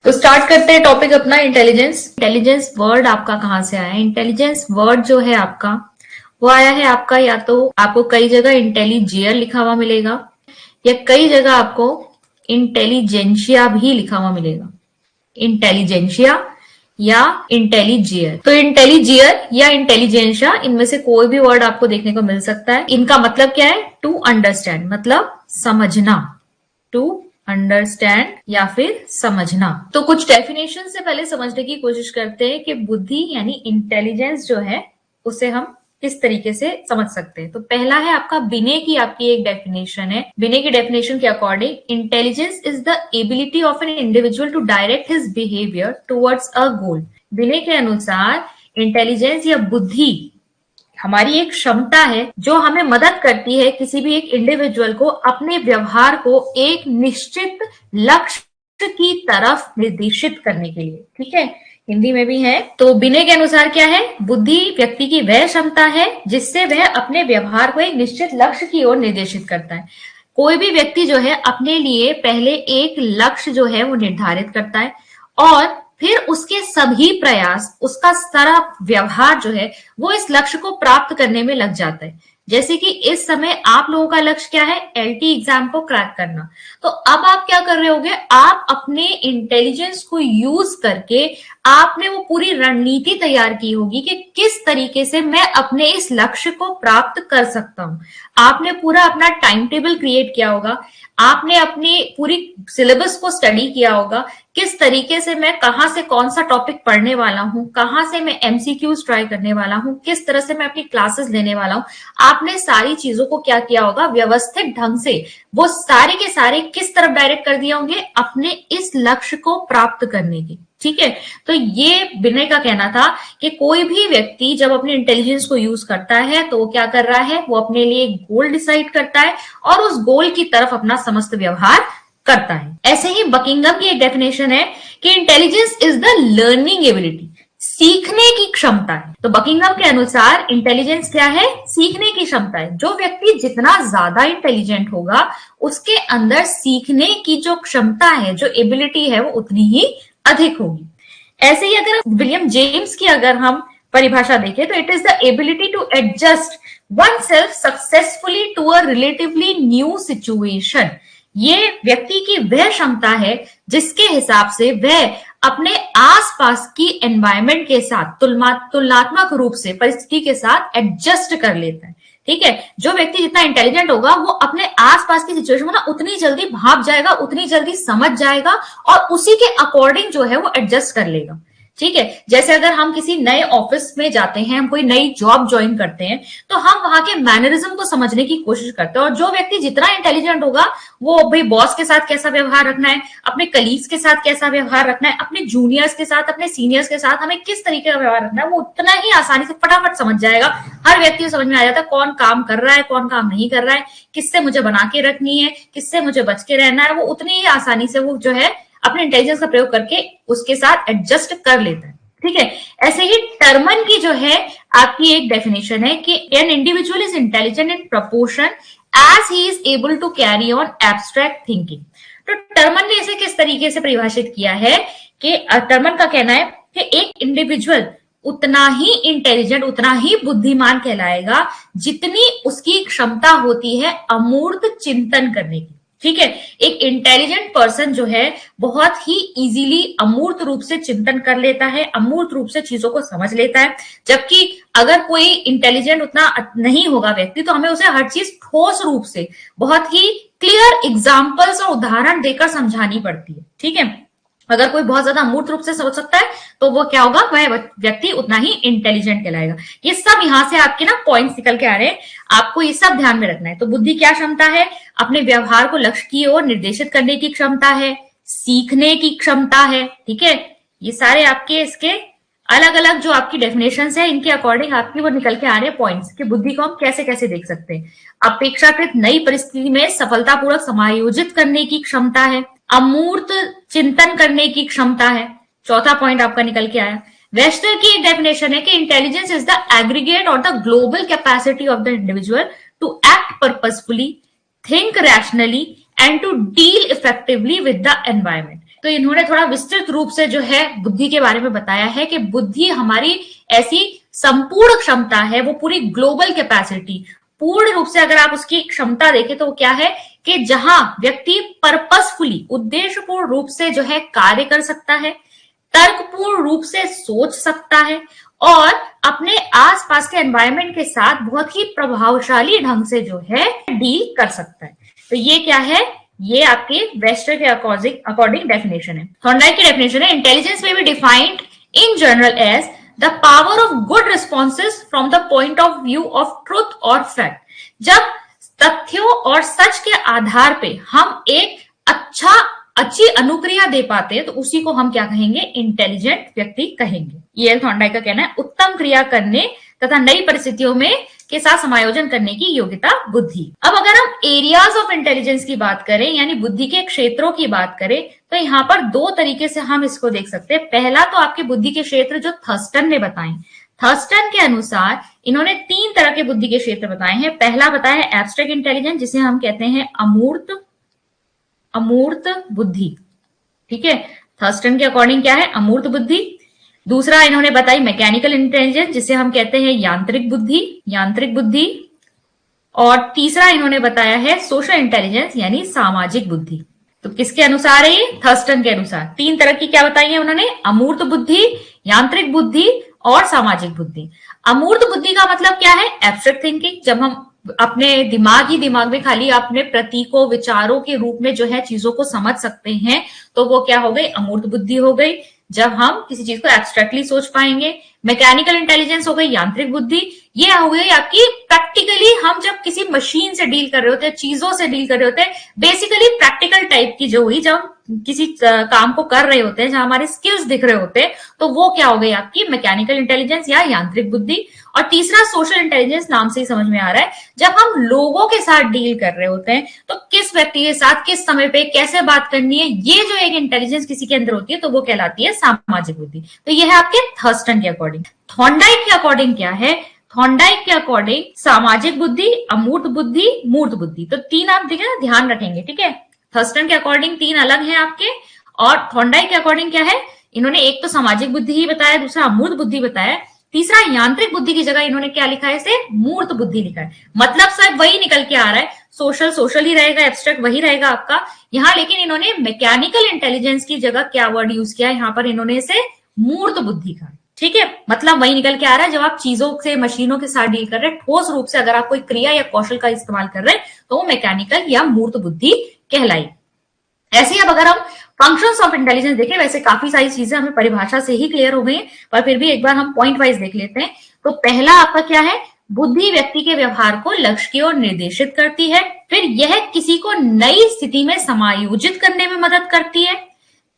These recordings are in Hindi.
तो स्टार्ट करते हैं टॉपिक अपना इंटेलिजेंस। इंटेलिजेंस वर्ड आपका कहाँ से आया है? इंटेलिजेंस वर्ड जो है आपका वो आया है आपका, या तो आपको कई जगह इंटेलिजियर लिखा हुआ मिलेगा या कई जगह आपको इंटेलिजेंशिया भी लिखा हुआ मिलेगा। इंटेलिजेंशिया या इंटेलिजियर। तो इंटेलिजियर या इंटेलिजेंशिया, इनमें से कोई भी वर्ड आपको देखने को मिल सकता है। इनका मतलब क्या है? टू अंडरस्टैंड, मतलब समझना। टू अंडरस्टैंड या फिर समझना। तो कुछ डेफिनेशन से पहले समझने की कोशिश करते हैं कि बुद्धि यानी इंटेलिजेंस जो है उसे हम किस तरीके से समझ सकते हैं। तो पहला है आपका बिने की आपकी एक डेफिनेशन है। बिने की डेफिनेशन के according intelligence is the ability of an individual to direct his behaviour towards a goal. Binet के अनुसार इंटेलिजेंस या बुद्धि हमारी एक क्षमता है जो हमें मदद करती है किसी भी एक इंडिविजुअल को अपने व्यवहार को एक निश्चित लक्ष्य की तरफ निर्देशित करने के लिए। ठीक है, हिंदी में भी है। तो बिने के अनुसार क्या है? बुद्धि व्यक्ति की वह क्षमता है जिससे वह अपने व्यवहार को एक निश्चित लक्ष्य की ओर निर्देशित करता है। कोई भी व्यक्ति जो है अपने लिए पहले एक लक्ष्य जो है वो निर्धारित करता है और फिर उसके सभी प्रयास, उसका सारा व्यवहार जो है वो इस लक्ष्य को प्राप्त करने में लग जाता है। जैसे कि इस समय आप लोगों का लक्ष्य क्या है? एलटी एग्जाम को क्रैक करना। तो अब आप क्या कर रहे होगे? आप अपने इंटेलिजेंस को यूज करके आपने वो पूरी रणनीति तैयार की होगी कि किस तरीके से मैं अपने इस लक्ष्य को प्राप्त कर सकता हूं। आपने पूरा अपना टाइम टेबल क्रिएट किया होगा, आपने अपनी पूरी सिलेबस को स्टडी किया होगा, किस तरीके से मैं कहां से कौन सा टॉपिक पढ़ने वाला हूं, कहां से मैं एमसीक्यूज ट्राई करने वाला हूं, किस तरह से मैं अपनी क्लासेस लेने वाला हूं। आपने सारी चीजों को क्या किया होगा? व्यवस्थित ढंग से वो सारे के सारे किस तरफ डायरेक्ट कर दिए होंगे? अपने इस लक्ष्य को प्राप्त करने की। ठीक है, तो ये विनय का कहना था कि कोई भी व्यक्ति जब अपने इंटेलिजेंस को यूज करता है तो वो क्या कर रहा है? वो अपने लिए एक गोल डिसाइड करता है और उस गोल की तरफ अपना समस्त व्यवहार करता है। ऐसे ही बकिंगम की एक डेफिनेशन है कि intelligence is the learning ability, सीखने की क्षमता है। तो बकिंगम के अनुसार इंटेलिजेंस क्या है? सीखने की क्षमता है। जो व्यक्ति जितना ज्यादा इंटेलिजेंट होगा उसके अंदर सीखने की जो क्षमता है, जो एबिलिटी है, वो उतनी ही अधिक होगी। ऐसे ही अगर विलियम जेम्स की अगर हम परिभाषा देखें तो it is the ability to adjust oneself successfully to a relatively new situation. ये व्यक्ति की वह क्षमता है जिसके हिसाब से वह अपने आसपास की एनवायरमेंट के साथ तुलनात्मक रूप से परिस्थिति के साथ एडजस्ट कर लेता है। ठीक है, जो व्यक्ति जितना इंटेलिजेंट होगा वो अपने आसपास की सिचुएशन को ना उतनी जल्दी भाप जाएगा, उतनी जल्दी समझ जाएगा और उसी के अकॉर्डिंग जो है वो एडजस्ट कर लेगा। ठीक है, जैसे अगर हम किसी नए ऑफिस में जाते हैं, हम कोई नई जॉब ज्वाइन करते हैं तो हम वहां के मैनरिज्म को समझने की कोशिश करते हैं। और जो व्यक्ति जितना इंटेलिजेंट होगा वो भाई बॉस के साथ कैसा व्यवहार रखना है, अपने कलीग्स के साथ कैसा व्यवहार रखना है, अपने जूनियर्स के साथ, अपने सीनियर्स के साथ हमें किस तरीके का व्यवहार रखना है, वो उतना ही आसानी से फटाफट समझ जाएगा। हर व्यक्ति को समझ में आ जाता है कौन काम कर रहा है, कौन काम नहीं कर रहा है, किससे मुझे बना के रखनी है, किससे मुझे बच के रहना है। वो उतनी ही आसानी से वो जो है अपने इंटेलिजेंस का प्रयोग करके उसके साथ एडजस्ट कर लेता है। ठीक है, ऐसे ही टर्मन की जो है आपकी एक डेफिनेशन है कि an individual is intelligent in proportion as he is able to carry on abstract thinking. तो टर्मन ने इसे किस तरीके से परिभाषित किया है कि टर्मन का कहना है कि एक इंडिविजुअल उतना ही इंटेलिजेंट, उतना ही बुद्धिमान कहलाएगा जितनी उसकी क्षमता होती है अमूर्त चिंतन करने की। ठीक है, एक इंटेलिजेंट पर्सन जो है बहुत ही इजीली अमूर्त रूप से चिंतन कर लेता है, अमूर्त रूप से चीजों को समझ लेता है। जबकि अगर कोई इंटेलिजेंट उतना नहीं होगा व्यक्ति तो हमें उसे हर चीज ठोस रूप से बहुत ही क्लियर एग्जाम्पल्स और उदाहरण देकर समझानी पड़ती है। ठीक है, अगर कोई बहुत ज्यादा अमूर्त रूप से सोच सकता है तो वो क्या होगा? वह व्यक्ति उतना ही इंटेलिजेंट कहलाएगा। ये सब यहां से आपके ना पॉइंट्स निकल के आ रहे हैं, आपको ये सब ध्यान में रखना है। तो बुद्धि क्या क्षमता है? अपने व्यवहार को लक्ष्य की ओर निर्देशित करने की क्षमता है, सीखने की क्षमता है। ठीक है, ये सारे आपके इसके अलग अलग जो आपकी डेफिनेशंस है इनके अकॉर्डिंग आपकी वो निकल के आ रहे हैं पॉइंट्स कि बुद्धि को हम कैसे कैसे देख सकते हैं। अपेक्षाकृत नई परिस्थिति में सफलतापूर्वक समायोजित करने की क्षमता है, अमूर्त चिंतन करने की क्षमता है। चौथा पॉइंट आपका निकल के आया। वेस्टर की एक डेफिनेशन है कि intelligence is the aggregate or the global capacity of the individual to act purposefully, think rationally and to deal effectively with the environment. तो इन्होंने थोड़ा विस्तृत रूप से जो है बुद्धि के बारे में बताया है कि बुद्धि हमारी ऐसी संपूर्ण क्षमता है, वो पूरी ग्लोबल कैपेसिटी, पूर्ण रूप से अगर आप उसकी क्षमता देखें तो क्या है कि जहां व्यक्ति पर्पसफुली, उद्देश्यपूर्ण रूप से जो है कार्य कर सकता है, तर्कपूर्ण रूप से सोच सकता है और अपने आसपास के एनवायरनमेंट के साथ बहुत ही प्रभावशाली ढंग से जो है डील कर सकता है। तो ये क्या है, ये आपके वेस्टर के अकॉर्डिंग डेफिनेशन है। थॉर्नडाइक की डेफिनेशन है, intelligence may be defined in general as the power of good responses from the point of view of truth or fact. जब तथ्यों और सच के आधार पे हम एक अच्छी अनुक्रिया दे पाते हैं तो उसी को हम क्या कहेंगे, इंटेलिजेंट व्यक्ति कहेंगे। ये थॉर्नडाइक का कहना है, उत्तम क्रिया करने तथा नई परिस्थितियों में के साथ समायोजन करने की योग्यता बुद्धि। अब अगर हम एरियाज ऑफ इंटेलिजेंस की बात करें, यानी बुद्धि के क्षेत्रों की बात करें, तो यहाँ पर दो तरीके से हम इसको देख सकते हैं। पहला तो आपके बुद्धि के क्षेत्र जो थर्स्टन ने बताए, थर्स्टन के अनुसार इन्होंने 3 तरह के बुद्धि के क्षेत्र बताए हैं। पहला बताया है एब्स्ट्रैक्ट इंटेलिजेंस, जिसे हम कहते हैं अमूर्त बुद्धि, ठीक है। थर्स्टन के अकॉर्डिंग क्या है, अमूर्त बुद्धि। दूसरा इन्होंने बताई मैकेनिकल इंटेलिजेंस, जिसे हम कहते हैं यांत्रिक बुद्धि। और तीसरा इन्होंने बताया है सोशल इंटेलिजेंस, यानी सामाजिक बुद्धि। तो किसके अनुसार है ये, थर्स्टन के अनुसार। 3 तरह की क्या बताई है उन्होंने, अमूर्त बुद्धि, यांत्रिक बुद्धि और सामाजिक बुद्धि। अमूर्त बुद्धि का मतलब क्या है, एब्स्ट्रैक्ट थिंकिंग। जब हम अपने दिमाग में खाली अपने प्रतीकों, विचारों के रूप में जो है चीजों को समझ सकते हैं, तो वो क्या हो गई, अमूर्त बुद्धि हो गई। जब हम किसी चीज को एब्स्ट्रैक्टली सोच पाएंगे। मैकेनिकल इंटेलिजेंस हो गई यांत्रिक बुद्धि। ये हो गई आपकी प्रैक्टिकली, हम जब किसी मशीन से डील कर रहे होते हैं, चीजों से डील कर रहे होते हैं, बेसिकली प्रैक्टिकल टाइप की जो हुई, जब हम किसी काम को कर रहे होते हैं, जहां हमारे स्किल्स दिख रहे होते हैं, तो वो क्या हो गई आपकी मैकेनिकल इंटेलिजेंस या यांत्रिक बुद्धि। और तीसरा सोशल इंटेलिजेंस, नाम से ही समझ में आ रहा है, जब हम लोगों के साथ डील कर रहे होते हैं तो किस व्यक्ति के साथ किस समय पे कैसे बात करनी है, ये जो एक इंटेलिजेंस किसी के अंदर होती है, तो वो कहलाती है सामाजिक बुद्धि। तो ये है आपके थर्स्टन के अकॉर्डिंग। थॉर्नडाइक के अकॉर्डिंग क्या है, थॉर्नडाइक के अकॉर्डिंग सामाजिक बुद्धि, अमूर्त बुद्धि, मूर्त बुद्धि। तो 3 आप देखें ना, ध्यान रखेंगे, ठीक है। थर्स्टन के अकॉर्डिंग 3 अलग है आपके, और थॉर्नडाइक के अकॉर्डिंग क्या है, इन्होंने एक तो सामाजिक बुद्धि ही बताया, दूसरा अमूर्त बुद्धि बताया, तीसरा यांत्रिक बुद्धि की जगह इन्होंने क्या लिखा है, इसे मूर्त बुद्धि लिखा है। मतलब सब वही निकल के आ रहा है, सोशल ही रहेगा, एब्स्ट्रैक्ट वही रहेगा आपका यहाँ, लेकिन इन्होंने मैकेनिकल इंटेलिजेंस की जगह क्या वर्ड यूज किया है, यहाँ पर इन्होंने इसे मूर्त बुद्धि का, ठीक है। मतलब वही निकल के आ रहा है, जब आप चीजों से, मशीनों के साथ डील कर रहे हैं, ठोस रूप से अगर आप कोई क्रिया या कौशल का इस्तेमाल कर रहे हैं, तो वो मैकेनिकल या मूर्त बुद्धि कहलाई। ऐसे ही अब अगर हम फंक्शंस ऑफ इंटेलिजेंस देखें, वैसे काफी सारी चीजें हमें परिभाषा से ही क्लियर हो गई हैं, पर फिर भी एक बार हम पॉइंट वाइज देख लेते हैं। तो पहला आपका क्या है, बुद्धि व्यक्ति के व्यवहार को लक्ष्य की ओर निर्देशित करती है। फिर यह किसी को नई स्थिति में समायोजित करने में मदद करती है।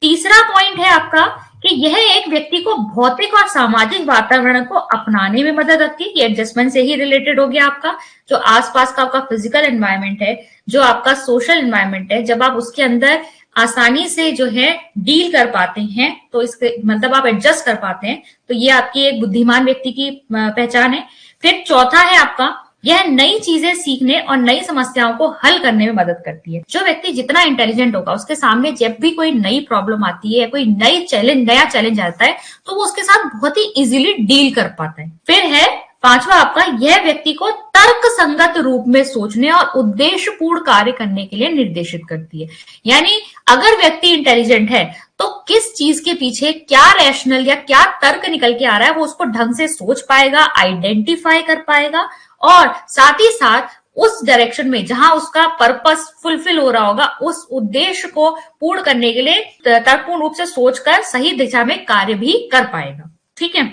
तीसरा पॉइंट है आपका कि यह एक व्यक्ति को भौतिक और सामाजिक वातावरण को अपनाने में मदद करती है। ये एडजस्टमेंट से ही रिलेटेड हो गया आपका, जो आसपास का आपका फिजिकल एनवायरनमेंट है, जो आपका सोशल एनवायरनमेंट है, जब आप उसके अंदर आसानी से जो है डील कर पाते हैं, तो इसके मतलब आप एडजस्ट कर पाते हैं, तो ये आपकी एक बुद्धिमान व्यक्ति की पहचान है। फिर चौथा है आपका, यह नई चीजें सीखने और नई समस्याओं को हल करने में मदद करती है। जो व्यक्ति जितना इंटेलिजेंट होगा, उसके सामने जब भी कोई नई प्रॉब्लम आती है, कोई नया चैलेंज आता है, तो वो उसके साथ बहुत ही इजीली डील कर पाता है। फिर है पांचवा आपका, यह व्यक्ति को तर्क संगत रूप में सोचने और उद्देश्यपूर्ण कार्य करने के लिए निर्देशित करती है। यानी अगर व्यक्ति इंटेलिजेंट है तो किस चीज के पीछे क्या रैशनल या क्या तर्क निकल के आ रहा है, वो उसको ढंग से सोच पाएगा, आइडेंटिफाई कर पाएगा, और साथ ही साथ उस डायरेक्शन में जहां उसका पर्पस फुलफिल हो रहा होगा, उस उद्देश्य को पूर्ण करने के लिए तर्कपूर्ण रूप से सोचकर सही दिशा में कार्य भी कर पाएगा। ठीक है,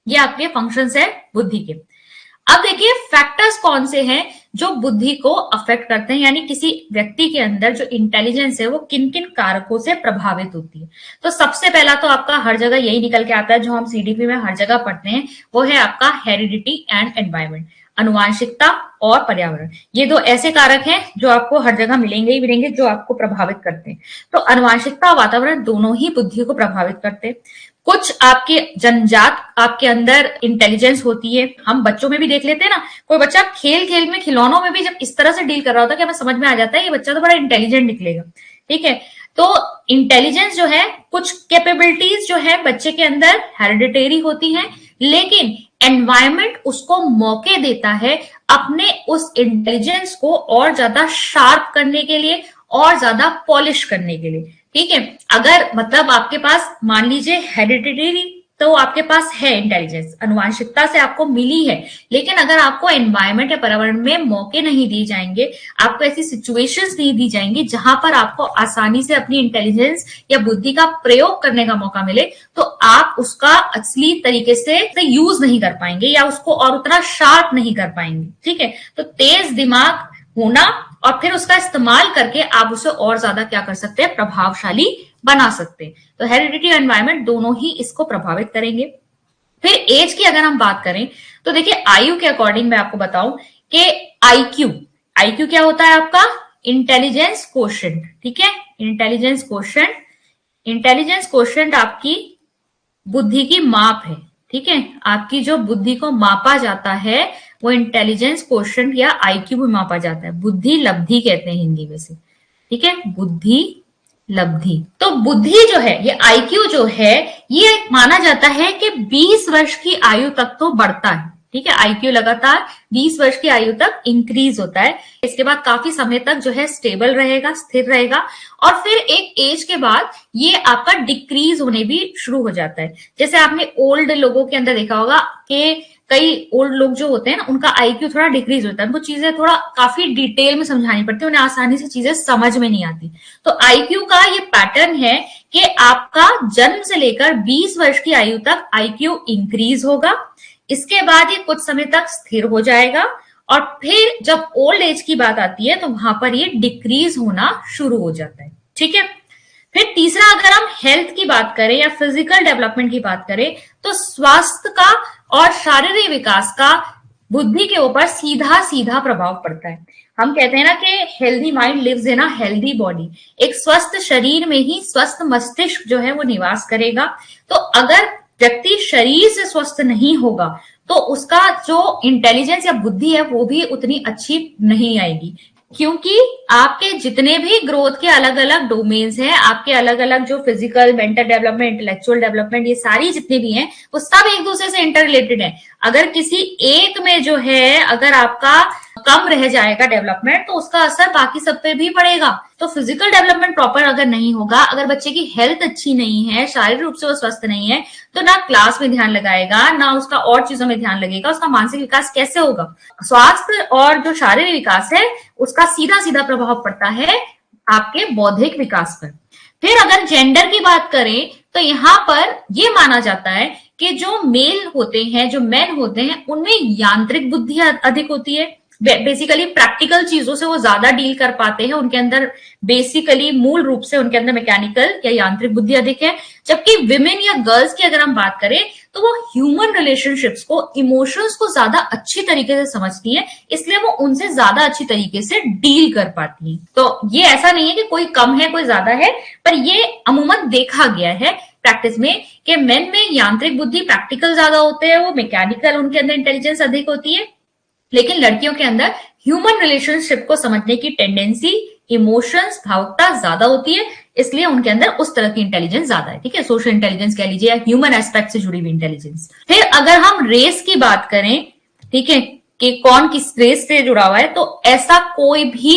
ये आपके फंक्शंस है बुद्धि के। अब देखिए फैक्टर्स कौन से हैं जो बुद्धि को अफेक्ट करते हैं, यानी किसी व्यक्ति के अंदर जो इंटेलिजेंस है वो किन किन कारकों से प्रभावित होती है। तो सबसे पहला तो आपका हर जगह यही निकल के आता है, जो हम सीडीपी में हर जगह पढ़ते हैं, वो है आपका हेरिडिटी एंड एनवायरमेंट, अनुवांशिकता और पर्यावरण। ये दो ऐसे कारक हैं जो आपको हर जगह मिलेंगे ही मिलेंगे, जो आपको प्रभावित करते हैं। तो अनुवांशिकता और वातावरण दोनों ही बुद्धि को प्रभावित करते हैं। कुछ आपके जन्मजात आपके अंदर इंटेलिजेंस होती है, हम बच्चों में भी देख लेते हैं ना, कोई बच्चा खेल खेल में, खिलौनों में भी जब इस तरह से डील कर रहा होता है कि हमें समझ में आ जाता है ये बच्चा तो बड़ा इंटेलिजेंट निकलेगा। ठीक है, तो इंटेलिजेंस जो है, कुछ कैपेबिलिटीज जो है बच्चे के अंदर हेरिडिटरी होती हैं, लेकिन एनवायरमेंट उसको मौके देता है अपने उस इंटेलिजेंस को और ज्यादा शार्प करने के लिए, और ज्यादा पॉलिश करने के लिए। ठीक है, अगर मतलब आपके पास मान लीजिए हेरिडिटरी तो आपके पास है इंटेलिजेंस, अनुवांशिकता से आपको मिली है, लेकिन अगर आपको एनवायरमेंट या पर्यावरण में मौके नहीं दिए जाएंगे, आपको ऐसी सिचुएशंस नहीं दी जाएंगी जहां पर आपको आसानी से अपनी इंटेलिजेंस या बुद्धि का प्रयोग करने का मौका मिले, तो आप उसका असली तरीके से यूज नहीं कर पाएंगे या उसको और उतना शार्प नहीं कर पाएंगे। ठीक है, तो तेज दिमाग होना और फिर उसका इस्तेमाल करके आप उसे और ज्यादा क्या कर सकते हैं, प्रभावशाली बना सकते हैं। तो हेरिडिटी और एनवायरमेंट दोनों ही इसको प्रभावित करेंगे। फिर एज की अगर हम बात करें तो देखिए, आयु के अकॉर्डिंग मैं आपको बताऊं कि आईक्यू, आईक्यू क्या होता है आपका, इंटेलिजेंस कोशेंट। ठीक है, इंटेलिजेंस कोशेंट, इंटेलिजेंस कोशेंट आपकी बुद्धि की माप है। ठीक है, आपकी जो बुद्धि को मापा जाता है वो इंटेलिजेंस कोशेंट या आईक्यू में मापा जाता है। बुद्धि लब्धि कहते हैं हिंदी में से। ठीक है, बुद्धि लब्धि। तो बुद्धि जो है, ये आईक्यू जो है, ये माना जाता है कि 20 वर्ष की आयु तक तो बढ़ता है। ठीक है, आईक्यू लगातार 20 वर्ष की आयु तक इंक्रीज होता है। इसके बाद काफी समय तक जो है स्टेबल रहेगा, स्थिर रहेगा, और फिर एक एज के बाद ये आपका डिक्रीज होने भी शुरू हो जाता है। जैसे आपने ओल्ड लोगों के अंदर देखा होगा कि कई ओल्ड लोग जो होते हैं ना, उनका आईक्यू थोड़ा डिक्रीज होता है, उनको चीजें थोड़ा काफी डिटेल में समझानी पड़ती है, उन्हें आसानी से चीजें समझ में नहीं आती। तो आईक्यू का ये पैटर्न है कि आपका जन्म से लेकर 20 वर्ष की आयु तक आईक्यू इंक्रीज होगा, इसके बाद ये कुछ समय तक स्थिर हो जाएगा, और फिर जब ओल्ड एज की बात आती है तो वहां पर ये डिक्रीज होना शुरू हो जाता है। ठीक है, फिर तीसरा, अगर हम हेल्थ की बात करें या फिजिकल डेवलपमेंट की बात करें, तो स्वास्थ्य का और शारीरिक विकास का बुद्धि के ऊपर सीधा सीधा प्रभाव पड़ता है। हम कहते हैं ना कि healthy mind lives in a healthy body. एक स्वस्थ शरीर में ही स्वस्थ मस्तिष्क जो है वो निवास करेगा। तो अगर व्यक्ति शरीर से स्वस्थ नहीं होगा तो उसका जो इंटेलिजेंस या बुद्धि है वो भी उतनी अच्छी नहीं आएगी, क्योंकि आपके जितने भी ग्रोथ के अलग अलग डोमेन्स हैं, आपके अलग अलग जो physical, mental development, intellectual development, ये सारी जितने भी हैं वो सब एक दूसरे से इंटर रिलेटेड है। अगर किसी एक में जो है अगर आपका कम रह जाएगा डेवलपमेंट, तो उसका असर बाकी सब पे भी पड़ेगा। तो फिजिकल डेवलपमेंट प्रॉपर अगर नहीं होगा, अगर बच्चे की हेल्थ अच्छी नहीं है, शारीरिक रूप से वो स्वस्थ नहीं है, तो ना क्लास में ध्यान लगाएगा, ना उसका और चीजों में ध्यान लगेगा, उसका मानसिक विकास कैसे होगा। स्वास्थ्य और जो शारीरिक विकास है उसका सीधा सीधा प्रभाव पड़ता है आपके बौद्धिक विकास पर। फिर अगर जेंडर की बात करें तो यहाँ पर ये माना जाता है कि जो मेल होते हैं, जो मेन होते हैं, उनमें यांत्रिक बुद्धि अधिक होती है। बेसिकली प्रैक्टिकल चीजों से वो ज्यादा डील कर पाते हैं, उनके अंदर बेसिकली मूल रूप से उनके अंदर मैकेनिकल या यांत्रिक बुद्धि अधिक है। जबकि विमेन या गर्ल्स की अगर हम बात करें तो वो ह्यूमन रिलेशनशिप्स को, इमोशंस को ज्यादा अच्छी तरीके से समझती है, इसलिए वो उनसे ज्यादा अच्छी तरीके से डील कर पाती है। तो ये ऐसा नहीं है कि कोई कम है कोई ज्यादा है, पर ये अमूमन देखा गया है प्रैक्टिस में कि मेन में यांत्रिक बुद्धि, प्रैक्टिकल ज्यादा होते हैं, वो मैकेनिकल, उनके अंदर इंटेलिजेंस अधिक होती है। लेकिन लड़कियों के अंदर ह्यूमन रिलेशनशिप को समझने की टेंडेंसी, इमोशंस, भावुकता ज्यादा होती है, इसलिए उनके अंदर उस तरह की इंटेलिजेंस ज्यादा है। ठीक है, सोशल इंटेलिजेंस कह लीजिए या ह्यूमन एस्पेक्ट से जुड़ी हुई इंटेलिजेंस। फिर अगर हम रेस की बात करें, ठीक है, कि कौन किस रेस से जुड़ा हुआ है, तो ऐसा कोई भी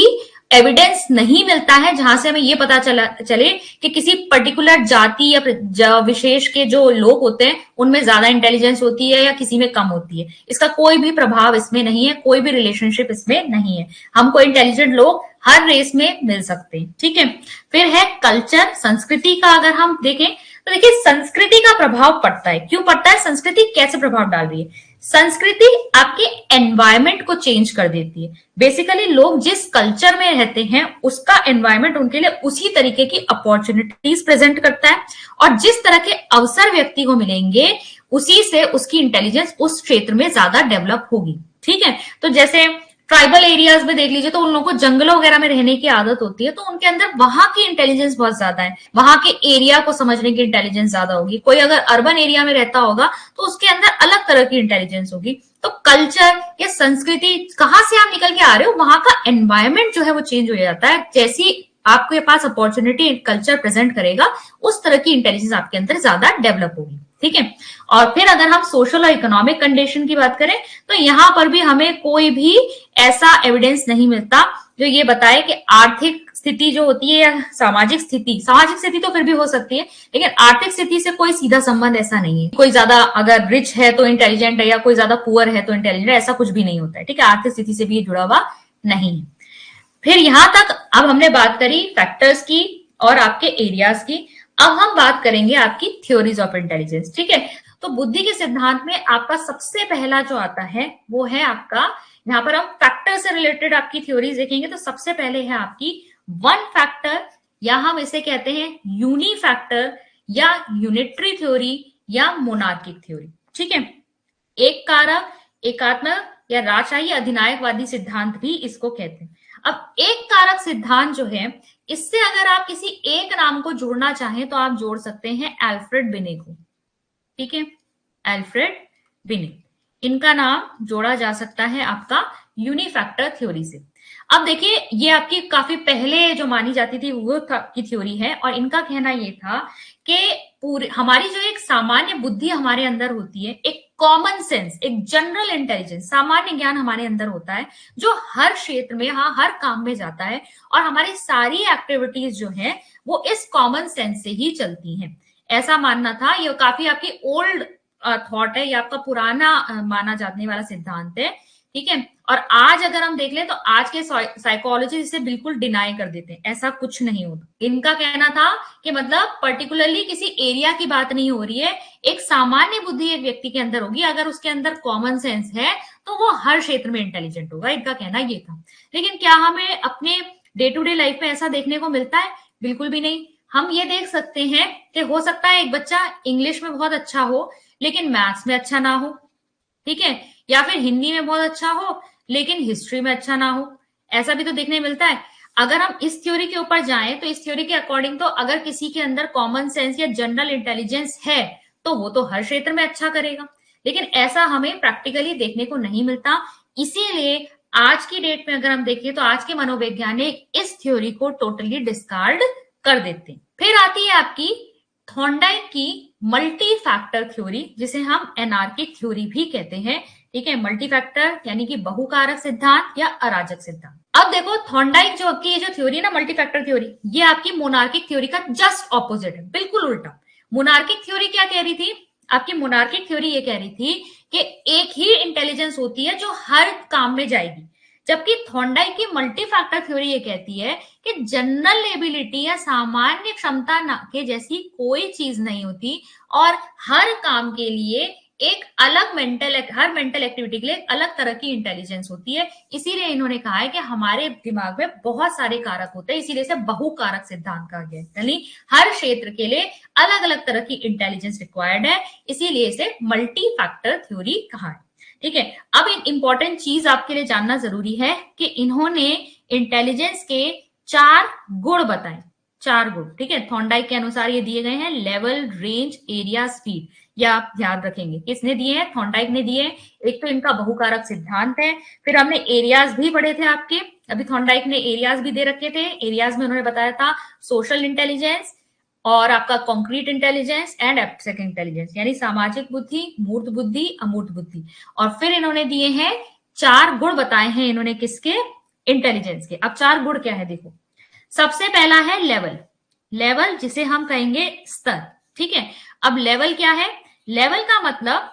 एविडेंस नहीं मिलता है जहां से हमें ये पता चले कि किसी पर्टिकुलर जाति या विशेष के जो लोग होते हैं उनमें ज्यादा इंटेलिजेंस होती है या किसी में कम होती है। इसका कोई भी प्रभाव इसमें नहीं है, कोई भी रिलेशनशिप इसमें नहीं है। हमको इंटेलिजेंट लोग हर रेस में मिल सकते हैं। ठीक है, फिर है कल्चर, संस्कृति का अगर हम देखें तो देखिए संस्कृति का प्रभाव पड़ता है। क्यों पड़ता है? संस्कृति कैसे प्रभाव डाल रही है? संस्कृति आपके एनवायरमेंट को चेंज कर देती है। बेसिकली लोग जिस कल्चर में रहते हैं उसका एनवायरमेंट उनके लिए उसी तरीके की अपॉर्चुनिटीज प्रेजेंट करता है, और जिस तरह के अवसर व्यक्ति को मिलेंगे उसी से उसकी इंटेलिजेंस उस क्षेत्र में ज्यादा डेवलप होगी। ठीक है, तो जैसे ट्राइबल एरियाज में देख लीजिए तो उन लोगों को जंगलों वगैरह में रहने की आदत होती है, तो उनके अंदर वहां की इंटेलिजेंस बहुत ज्यादा है, वहां के एरिया को समझने की इंटेलिजेंस ज्यादा होगी। कोई अगर अर्बन एरिया में रहता होगा तो उसके अंदर अलग तरह की इंटेलिजेंस होगी। तो कल्चर या संस्कृति, कहाँ से आप निकल के आ रहे हो, वहां का एनवायरमेंट जो है वो चेंज हो जाता है। जैसी आपके पास अपॉर्चुनिटी कल्चर प्रेजेंट करेगा, उस तरह की इंटेलिजेंस आपके अंदर ज्यादा डेवलप होगी। ठीक है। और फिर अगर हम सोशल और इकोनॉमिक कंडीशन की बात करें तो यहां पर भी हमें कोई भी ऐसा एविडेंस नहीं मिलता जो ये बताए कि आर्थिक स्थिति जो होती है या सामाजिक स्थिति तो फिर भी हो सकती है, लेकिन आर्थिक स्थिति से कोई सीधा संबंध ऐसा नहीं है। कोई ज्यादा अगर रिच है तो इंटेलिजेंट है या कोई ज्यादा पुअर है तो इंटेलिजेंट है, ऐसा कुछ भी नहीं होता है। ठीक है, आर्थिक स्थिति से भी जुड़ा हुआ नहीं है। फिर यहां तक अब हमने बात करी फैक्टर्स की और आपके एरियाज की। अब हम बात करेंगे आपकी थ्योरीज ऑफ इंटेलिजेंस। ठीक है, तो बुद्धि के सिद्धांत में आपका सबसे पहला जो आता है वो है आपका, यहां पर हम फैक्टर से रिलेटेड आपकी थ्योरीज देखेंगे तो सबसे पहले है आपकी वन फैक्टर, या हम इसे कहते हैं यूनी फैक्टर या यूनिटरी थ्योरी या मोनार्किक थ्योरी। ठीक है, एक कारक, एकात्मक या राजशाही अधिनायकवादी सिद्धांत भी इसको कहते हैं। अब एक कारक सिद्धांत जो है, इससे अगर आप किसी एक नाम को जोड़ना चाहें तो आप जोड़ सकते हैं एल्फ्रेड बिने को। ठीक है, एल्फ्रेड बिने, इनका नाम जोड़ा जा सकता है आपका यूनिफैक्टर थ्योरी से। अब देखिए, ये आपकी काफी पहले जो मानी जाती थी वो की थ्योरी है, और इनका कहना ये था कि पूरे हमारी जो एक सामान्य बुद्धि हमारे अंदर होती है, एक कॉमन सेंस, एक जनरल इंटेलिजेंस, सामान्य ज्ञान हमारे अंदर होता है जो हर क्षेत्र में, हाँ, हर काम में जाता है, और हमारी सारी एक्टिविटीज जो है वो इस कॉमन सेंस से ही चलती हैं। ऐसा मानना था, ये काफी आपकी ओल्ड थॉट है, ये आपका पुराना माना जाने वाला सिद्धांत है। ठीक है, और आज अगर हम देख लें तो आज के साइकोलॉजी इसे बिल्कुल डिनाई कर देते हैं, ऐसा कुछ नहीं होता। इनका कहना था कि मतलब पर्टिकुलरली किसी एरिया की बात नहीं हो रही है, एक सामान्य बुद्धि एक व्यक्ति के अंदर होगी, अगर उसके अंदर कॉमन सेंस है तो वो हर क्षेत्र में इंटेलिजेंट होगा, इनका कहना ये था। लेकिन क्या हमें अपने डे टू डे लाइफ में ऐसा देखने को मिलता है? बिल्कुल भी नहीं। हम ये देख सकते हैं कि हो सकता है एक बच्चा इंग्लिश में बहुत अच्छा हो लेकिन मैथ्स में अच्छा ना हो, ठीक है, या फिर हिंदी में बहुत अच्छा हो लेकिन हिस्ट्री में अच्छा ना हो, ऐसा भी तो देखने मिलता है। अगर हम इस थ्योरी के ऊपर जाएं तो इस थ्योरी के अकॉर्डिंग तो अगर किसी के अंदर कॉमन सेंस या जनरल इंटेलिजेंस है तो वो तो हर क्षेत्र में अच्छा करेगा, लेकिन ऐसा हमें प्रैक्टिकली देखने को नहीं मिलता। इसीलिए आज की डेट में अगर हम देखें तो आज के मनोवैज्ञानिक इस थ्योरी को टोटली डिस्कार्ड कर देते हैं। फिर आती है आपकी थॉर्नडाइक की मल्टी फैक्टर थ्योरी, जिसे हम एनार्किक थ्योरी भी कहते हैं। ठीक है, मल्टी फैक्टर यानी कि बहुकारक सिद्धांत या अराजक सिद्धांत। अब देखो, थॉर्नडाइक जो आपकी ये जो थ्योरी है ना, मल्टी फैक्टर थ्योरी, ये आपकी मोनार्किक थ्योरी का जस्ट ऑपोजिट है, बिल्कुल उल्टा। मोनार्किक थ्योरी क्या कह रही थी? आपकी मोनार्किक थ्योरी ये कह रही थी कि एक ही इंटेलिजेंस होती है जो हर काम में जाएगी, जबकि थॉर्नडाइक की मल्टी फैक्टर थ्योरी ये कहती है कि जनरल एबिलिटी या सामान्य क्षमता के जैसी कोई चीज नहीं होती, और हर काम के लिए एक अलग हर मेंटल एक्टिविटी के लिए एक अलग तरह की इंटेलिजेंस होती है। इसीलिए इन्होंने कहा है कि हमारे दिमाग में बहुत सारे कारक होते हैं, इसीलिए से बहुकारक सिद्धांत कहा गया है, यानी हर क्षेत्र के लिए अलग अलग तरह की इंटेलिजेंस रिक्वायर्ड है, इसीलिए इसे मल्टी फैक्टर थ्योरी कहा है। ठीक है, अब एक इंपॉर्टेंट चीज आपके लिए जानना जरूरी है कि इन्होंने इंटेलिजेंस के 4 गुण बताए, 4 गुण। ठीक है, थॉर्नडाइक के अनुसार ये दिए गए हैं, लेवल, रेंज, एरिया, स्पीड। या आप याद रखेंगे किसने दिए हैं? थॉर्नडाइक ने दिए हैं। एक तो इनका बहुकारक सिद्धांत है, फिर हमने एरियाज भी पढ़े थे आपके, अभी थॉर्नडाइक ने एरियाज भी दे रखे थे। एरियाज में उन्होंने बताया था सोशल इंटेलिजेंस और आपका concrete intelligence and abstract intelligence, यानी सामाजिक बुद्धि, मूर्त बुद्धि, अमूर्त बुद्धि। और फिर इन्होंने दिए हैं 4 गुण बताए हैं इन्होंने किसके? इंटेलिजेंस के। अब 4 गुण क्या है देखो, सबसे पहला है लेवल। लेवल जिसे हम कहेंगे स्तर। ठीक है, अब लेवल क्या है? लेवल का मतलब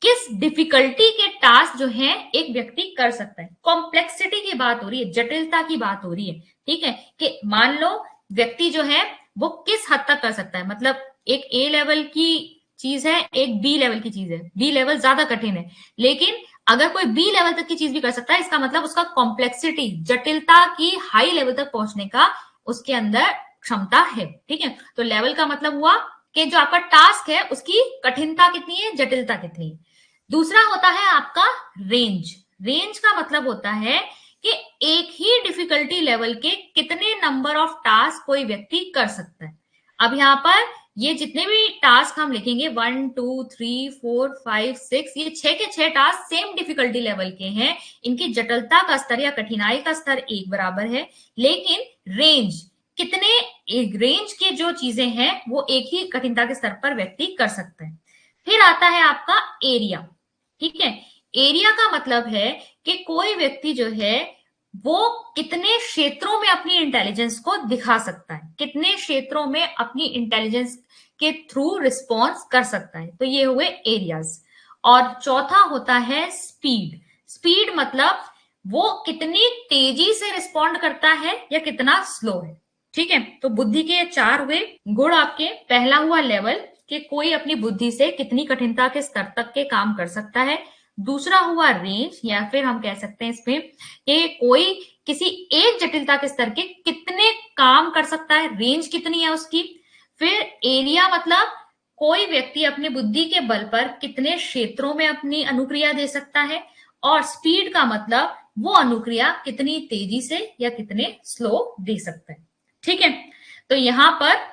किस डिफिकल्टी के टास्क जो है एक व्यक्ति कर सकता है। कॉम्प्लेक्सिटी की बात हो रही है, जटिलता की बात हो रही है। ठीक है, कि मान लो व्यक्ति जो है वो किस हद तक कर सकता है, मतलब एक ए लेवल की चीज है, एक बी लेवल की चीज है। बी लेवल ज्यादा कठिन है, लेकिन अगर कोई बी लेवल तक की चीज भी कर सकता है, इसका मतलब उसका कॉम्प्लेक्सिटी, जटिलता की हाई लेवल तक पहुंचने का उसके अंदर क्षमता है। ठीक है, तो लेवल का मतलब हुआ कि जो आपका टास्क है उसकी कठिनता कितनी है, जटिलता कितनी है। दूसरा होता है आपका रेंज। रेंज का मतलब होता है कि एक ही डिफिकल्टी लेवल के कितने नंबर ऑफ टास्क कोई व्यक्ति कर सकता है। अब यहाँ पर ये जितने भी टास्क हम लिखेंगे 1 2 3 4 5 6, ये 6 के 6 टास्क सेम डिफिकल्टी लेवल के हैं। इनकी जटिलता का स्तर या कठिनाई का स्तर एक बराबर है, लेकिन रेंज कितने रेंज के जो चीजें हैं वो एक ही कठिनता के स्तर पर व्यक्ति कर सकता है। फिर आता है आपका एरिया। ठीक है, एरिया का मतलब है कि कोई व्यक्ति जो है वो कितने क्षेत्रों में अपनी इंटेलिजेंस को दिखा सकता है, कितने क्षेत्रों में अपनी इंटेलिजेंस के थ्रू रिस्पॉन्स कर सकता है। तो ये हुए एरियाज। और चौथा होता है स्पीड। स्पीड मतलब वो कितनी तेजी से रिस्पॉन्ड करता है या कितना स्लो है। ठीक है, तो बुद्धि के चार हुए गुण आपके। पहला हुआ लेवल, कि कोई अपनी बुद्धि से कितनी कठिनता के स्तर तक के काम कर सकता है। दूसरा हुआ रेंज, या फिर हम कह सकते हैं इसमें कि कोई किसी एक जटिलता के स्तर के कितने काम कर सकता है, रेंज कितनी है उसकी। फिर एरिया मतलब कोई व्यक्ति अपनी बुद्धि के बल पर कितने क्षेत्रों में अपनी अनुक्रिया दे सकता है। और स्पीड का मतलब वो अनुक्रिया कितनी तेजी से या कितने स्लो दे सकता है। ठीक है, तो यहां पर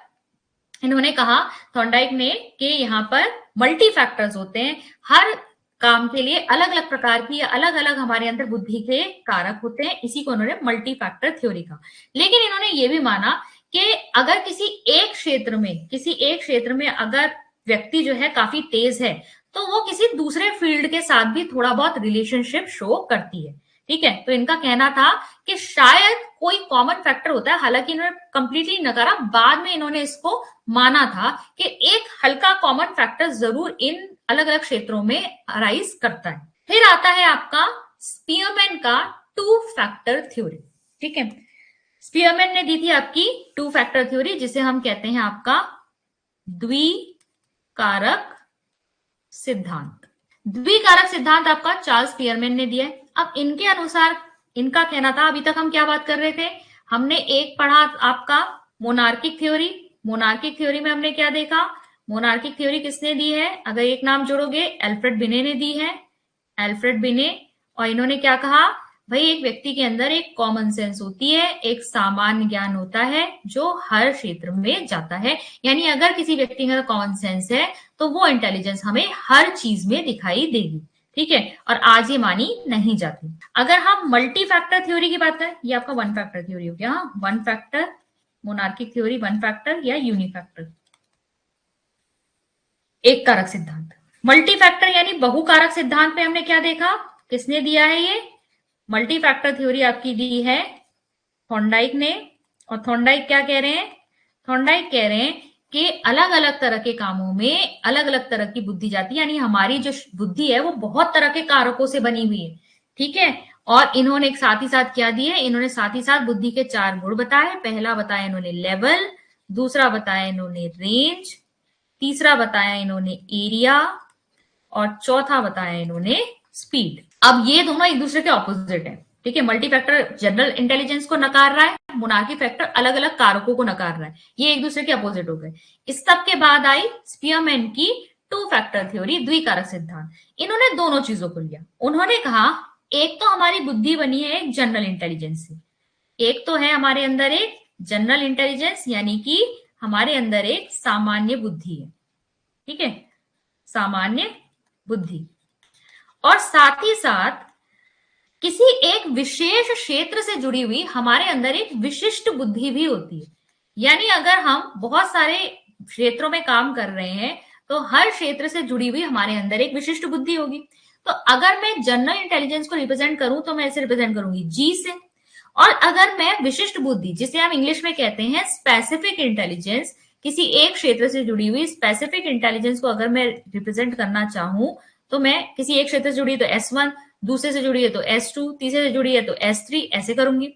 इन्होंने कहा थॉर्नडाइक ने कि यहाँ पर मल्टी फैक्टर्स होते हैं, हर काम के लिए अलग अलग प्रकार की या अलग अलग हमारे अंदर बुद्धि के कारक होते हैं। इसी को उन्होंने मल्टी फैक्टर थ्योरी कहा। लेकिन इन्होंने ये भी माना कि अगर किसी एक क्षेत्र में अगर व्यक्ति जो है काफी तेज है, तो वो किसी दूसरे फील्ड के साथ भी थोड़ा बहुत रिलेशनशिप शो करती है। ठीक है, तो इनका कहना था कि शायद कोई कॉमन फैक्टर होता है। हालांकि इन्होंने कंप्लीटली नकारा, बाद में इन्होंने इसको माना था कि एक हल्का कॉमन फैक्टर जरूर इन अलग अलग क्षेत्रों में अराइज करता है। फिर आता है आपका स्पीयरमैन का टू फैक्टर थ्योरी। ठीक है, स्पीयरमैन ने दी थी आपकी टू फैक्टर थ्योरी, जिसे हम कहते हैं आपका द्विकारक सिद्धांत। द्विकारक सिद्धांत आपका चार्ल्स स्पीयरमैन ने दिया है। अब इनके अनुसार इनका कहना था, अभी तक हम क्या बात कर रहे थे, हमने एक पढ़ा आपका मोनार्किक थ्योरी। मोनार्किक थ्योरी में हमने क्या देखा, मोनार्किक थ्योरी किसने दी है, अगर एक नाम जोड़ोगे एल्फ्रेड बिने ने दी है, एल्फ्रेड बिने। और इन्होंने क्या कहा, भाई एक व्यक्ति के अंदर एक कॉमन सेंस होती है, एक सामान्य ज्ञान होता है जो हर क्षेत्र में जाता है। यानी अगर किसी व्यक्ति का कॉमन सेंस है तो वो इंटेलिजेंस हमें हर चीज में दिखाई देगी। ठीक है, और आज ये मानी नहीं जाती। अगर हम मल्टी फैक्टर थ्योरी की बात करें, ये आपका वन फैक्टर थ्योरी हो गया। One factor monarchic theory, one factor या यूनिफैक्टर, एक कारक सिद्धांत। मल्टी फैक्टर यानी बहुकारक सिद्धांत में हमने क्या देखा, किसने दिया है ये मल्टी फैक्टर थ्योरी, आपकी दी है थॉर्नडाइक ने। और थॉर्नडाइक क्या कह रहे हैं, थॉर्नडाइक कह रहे हैं कि अलग अलग तरह के कामों में अलग अलग तरह की बुद्धि जाती है। यानी हमारी जो बुद्धि है वो बहुत तरह के कारकों से बनी हुई है। ठीक है, और इन्होंने एक साथ ही साथ क्या दिए, इन्होंने साथ ही साथ बुद्धि के चार गुण बताए। पहला बताया इन्होंने लेवल, दूसरा बताया इन्होंने रेंज, तीसरा बताया इन्होंने एरिया, और चौथा बताया इन्होंने स्पीड। अब ये दोनों एक दूसरे के ऑपोजिट है। ठीक है, मल्टी फैक्टर जनरल इंटेलिजेंस को नकार रहा है, मोनार्की फैक्टर अलग अलग कारकों को नकार रहा है। ये एक दूसरे के अपोजिट हो गए। इस सब के बाद आई स्पीयरमैन की टू फैक्टर थ्योरी, द्विकारक सिद्धांत। इन्होंने दोनों चीजों को लिया। उन्होंने कहा एक तो हमारी बुद्धि बनी है एक जनरल इंटेलिजेंस से, एक तो है हमारे अंदर एक जनरल इंटेलिजेंस, यानी कि हमारे अंदर एक सामान्य बुद्धि है। ठीक है, सामान्य बुद्धि, और साथ ही साथ किसी एक विशेष क्षेत्र से जुड़ी हुई हमारे अंदर एक विशिष्ट बुद्धि भी होती है। यानी अगर हम बहुत सारे क्षेत्रों में काम कर रहे हैं तो हर क्षेत्र से जुड़ी हुई हमारे अंदर एक विशिष्ट बुद्धि होगी। तो अगर मैं जनरल इंटेलिजेंस को रिप्रेजेंट करूं तो मैं इसे रिप्रेजेंट करूंगी जी से। और अगर मैं विशिष्ट बुद्धि, जिसे हम इंग्लिश में कहते हैं स्पेसिफिक इंटेलिजेंस, किसी एक क्षेत्र से जुड़ी हुई स्पेसिफिक इंटेलिजेंस को अगर मैं रिप्रेजेंट करना चाहूं तो मैं किसी एक क्षेत्र से जुड़ी तो S1, दूसरे से जुड़ी है तो S2, तीसरे से जुड़ी है तो S3, ऐसे करूंगी।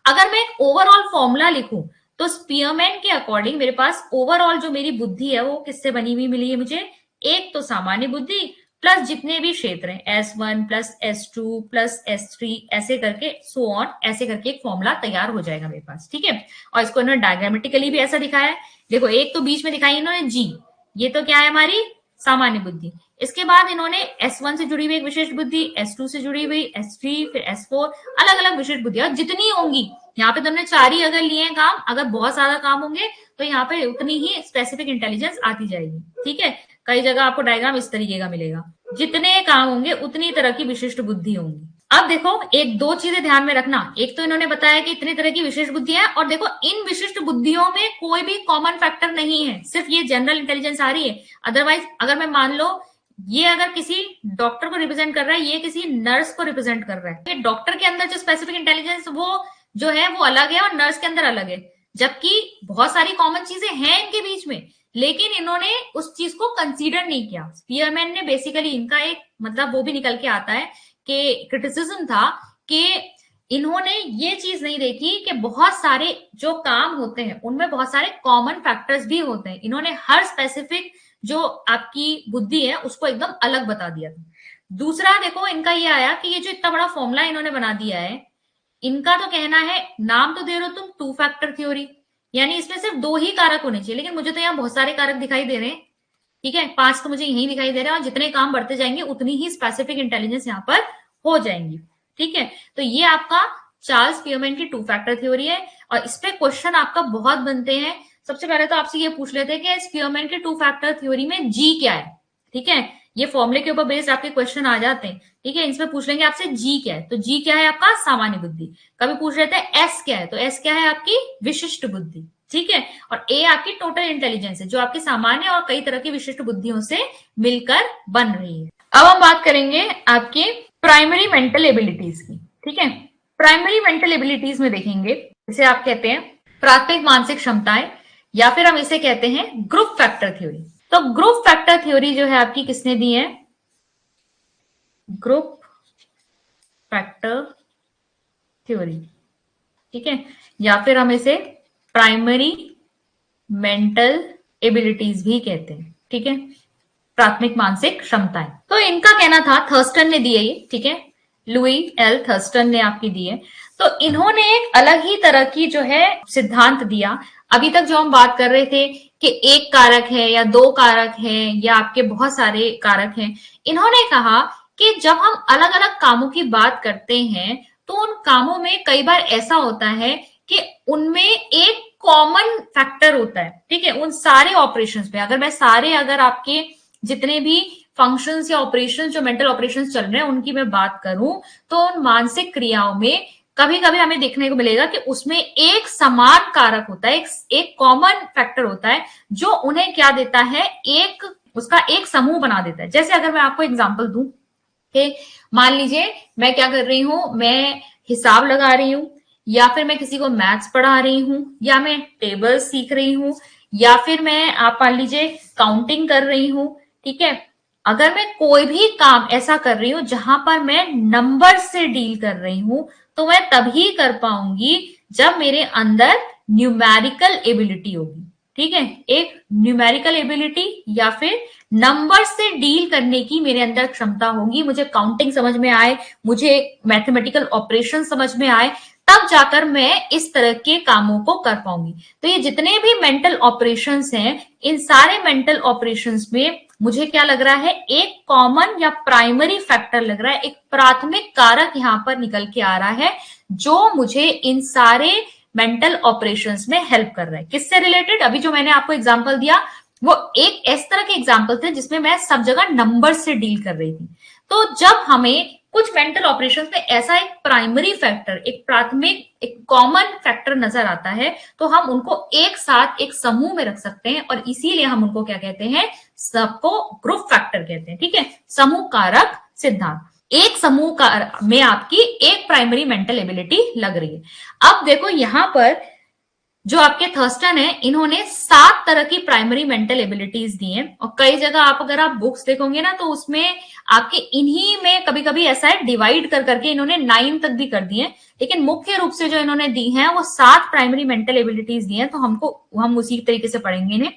अगर मैं एक ओवरऑल फॉर्मूला लिखूं तो स्पीयरमैन के अकॉर्डिंग मेरे पास ओवरऑल जो मेरी बुद्धि है वो किससे बनी हुई मिली है मुझे, एक तो सामान्य बुद्धि प्लस जितने भी क्षेत्र हैं S1 plus S2 plus S3, ऐसे करके सो ऑन, ऐसे करके एक फॉर्मूला तैयार हो जाएगा मेरे पास। ठीक है, और इसको इन्होंने डायग्रामेटिकली भी ऐसा दिखाया है। देखो एक तो बीच में दिखाई इन्होंने जी, ये तो क्या है हमारी सामान्य बुद्धि। इसके बाद इन्होंने S1 से जुड़ी हुई एक विशिष्ट बुद्धि, S2 से जुड़ी हुई, S3, फिर S4, अलग अलग विशिष्ट बुद्धियां जितनी होंगी। यहाँ पे तुमने चार ही अगर लिए हैं काम, अगर बहुत ज्यादा काम होंगे तो यहाँ पे उतनी ही स्पेसिफिक इंटेलिजेंस आती जाएगी। ठीक है, कई जगह आपको डायग्राम इस तरीके का मिलेगा, जितने काम होंगे उतनी तरह की विशिष्ट बुद्धि होंगी। अब देखो, एक दो चीजें ध्यान में रखना। एक तो इन्होंने बताया कि इतनी तरह की विशिष्ट बुद्धि है, और देखो इन विशिष्ट बुद्धियों में कोई भी कॉमन फैक्टर नहीं है, सिर्फ ये जनरल इंटेलिजेंस आ रही है। अदरवाइज अगर मैं मान लो ये अगर किसी डॉक्टर को रिप्रेजेंट कर रहा है, ये किसी नर्स को रिप्रेजेंट कर रहा है, ये डॉक्टर के अंदर जो स्पेसिफिक इंटेलिजेंस वो जो है वो अलग है, और नर्स के अंदर अलग है, जबकि बहुत सारी कॉमन चीजें हैं इनके बीच में, लेकिन इन्होंने उस चीज को कंसीडर नहीं किया। स्पीयरमैन ने बेसिकली इनका एक मतलब वो भी निकल के आता है कि क्रिटिसिज्म था कि इन्होंने ये चीज नहीं देखी कि बहुत सारे जो काम होते हैं उनमें बहुत सारे कॉमन फैक्टर्स भी होते हैं। इन्होंने हर स्पेसिफिक जो आपकी बुद्धि है उसको एकदम अलग बता दिया था। दूसरा देखो इनका ये आया कि ये जो इतना बड़ा फॉर्मूला इन्होंने बना दिया है, इनका तो कहना है, नाम तो दे रहे हो तुम टू फैक्टर थ्योरी, यानी इसमें सिर्फ दो ही कारक होने चाहिए, लेकिन मुझे तो यहाँ बहुत सारे कारक दिखाई दे रहे हैं। ठीक है, 5 तो मुझे यही दिखाई दे रहा है, और जितने काम बढ़ते जाएंगे उतनी ही स्पेसिफिक इंटेलिजेंस यहाँ पर हो जाएंगी। ठीक है, तो ये आपका चार्ल्स स्पीयरमैन की टू फैक्टर थ्योरी है, और इस पे क्वेश्चन आपका बहुत बनते हैं। सबसे पहले तो आपसे ये पूछ लेते हैं कि स्पीयरमैन की टू फैक्टर थ्योरी में जी क्या है। ठीक है, ये फॉर्मूले के ऊपर बेस्ड आपके क्वेश्चन आ जाते हैं। ठीक है, इसमें पूछ लेंगे आपसे जी क्या है, तो जी क्या है आपका सामान्य बुद्धि। कभी पूछ लेते हैं एस क्या है, तो एस क्या है आपकी विशिष्ट बुद्धि। ठीक है, और ए आपकी टोटल इंटेलिजेंस है, जो आपकी सामान्य और कई तरह की विशिष्ट बुद्धियों से मिलकर बन रही है। अब हम बात करेंगे आपके प्राइमरी मेंटल एबिलिटीज की। ठीक है, प्राइमरी मेंटल एबिलिटीज में देखेंगे, इसे आप कहते हैं प्राथमिक मानसिक क्षमताएं, या फिर हम इसे कहते हैं ग्रुप फैक्टर थ्योरी। तो ग्रुप फैक्टर थ्योरी जो है आपकी किसने दी है, ग्रुप फैक्टर थ्योरी। ठीक है, या फिर हम इसे प्राइमरी मेंटल एबिलिटीज भी कहते हैं। ठीक है, प्राथमिक मानसिक क्षमताएं। तो इनका कहना था, थर्स्टन ने दी है ये। ठीक है, लुई एल थर्स्टन ने आपकी दी है। तो इन्होंने एक अलग ही तरह की जो है सिद्धांत दिया। अभी तक जो हम बात कर रहे थे कि एक कारक है या दो कारक है या आपके बहुत सारे कारक हैं, इन्होंने कहा कि जब हम अलग अलग कामों की बात करते हैं तो उन कामों में कई बार ऐसा होता है कि उनमें एक कॉमन फैक्टर होता है। ठीक है, उन सारे ऑपरेशंस में अगर आपके जितने भी फंक्शंस या ऑपरेशंस जो मेंटल ऑपरेशंस चल रहे हैं उनकी मैं बात करूं, तो उन मानसिक क्रियाओं में कभी कभी हमें देखने को मिलेगा कि उसमें एक समान कारक होता है, एक कॉमन फैक्टर होता है, जो उन्हें क्या देता है, उसका एक समूह बना देता है। जैसे अगर मैं आपको एग्जांपल दूं कि मान लीजिए मैं क्या कर रही हूं, मैं हिसाब लगा रही हूं, या फिर मैं किसी को मैथ्स पढ़ा रही हूं, या मैं टेबल सीख रही हूं, या फिर मैं आप मान लीजिए काउंटिंग कर रही हूं। ठीक है, अगर मैं कोई भी काम ऐसा कर रही हूं जहां पर मैं नंबर से डील कर रही हूं, तो मैं तभी कर पाऊंगी जब मेरे अंदर न्यूमेरिकल एबिलिटी होगी। ठीक है, एक न्यूमेरिकल एबिलिटी या फिर नंबर से डील करने की मेरे अंदर क्षमता होगी, मुझे काउंटिंग समझ में आए, मुझे मैथमेटिकल ऑपरेशन समझ में आए, तब जाकर मैं इस तरह के कामों को कर पाऊंगी। तो ये जितने भी मेंटल ऑपरेशंस हैं, इन सारे मेंटल ऑपरेशंस में मुझे क्या लग रहा है, एक कॉमन या प्राइमरी फैक्टर लग रहा है, एक प्राथमिक कारक यहां पर निकल के आ रहा है, जो मुझे इन सारे मेंटल ऑपरेशंस में हेल्प कर रहा है। किससे रिलेटेड, अभी जो मैंने आपको एग्जांपल दिया वो एक इस तरह के एग्जांपल थे जिसमें मैं सब जगह नंबर से डील कर रही थी। तो जब हमें कुछ मेंटल ऑपरेशंस में ऐसा एक प्राइमरी फैक्टर, एक प्राथमिक, एक कॉमन फैक्टर नजर आता है, तो हम उनको एक साथ एक समूह में रख सकते हैं, और इसीलिए हम उनको क्या कहते हैं, सबको ग्रुप फैक्टर कहते हैं। ठीक है, समूह कारक सिद्धांत। एक समूह में आपकी एक प्राइमरी मेंटल एबिलिटी लग रही है। अब देखो यहां पर जो आपके थर्स्टन है, इन्होंने 7 तरह की प्राइमरी मेंटल एबिलिटीज दी हैं, और कई जगह अगर आप बुक्स देखोगे ना, तो उसमें आपके इन्हीं में कभी कभी ऐसा है डिवाइड कर करके इन्होंने 9 तक भी कर दी है, लेकिन मुख्य रूप से जो इन्होंने दी है वो 7 प्राइमरी मेंटल एबिलिटीज दी है। तो हम उसी तरीके से पढ़ेंगे इन्हें।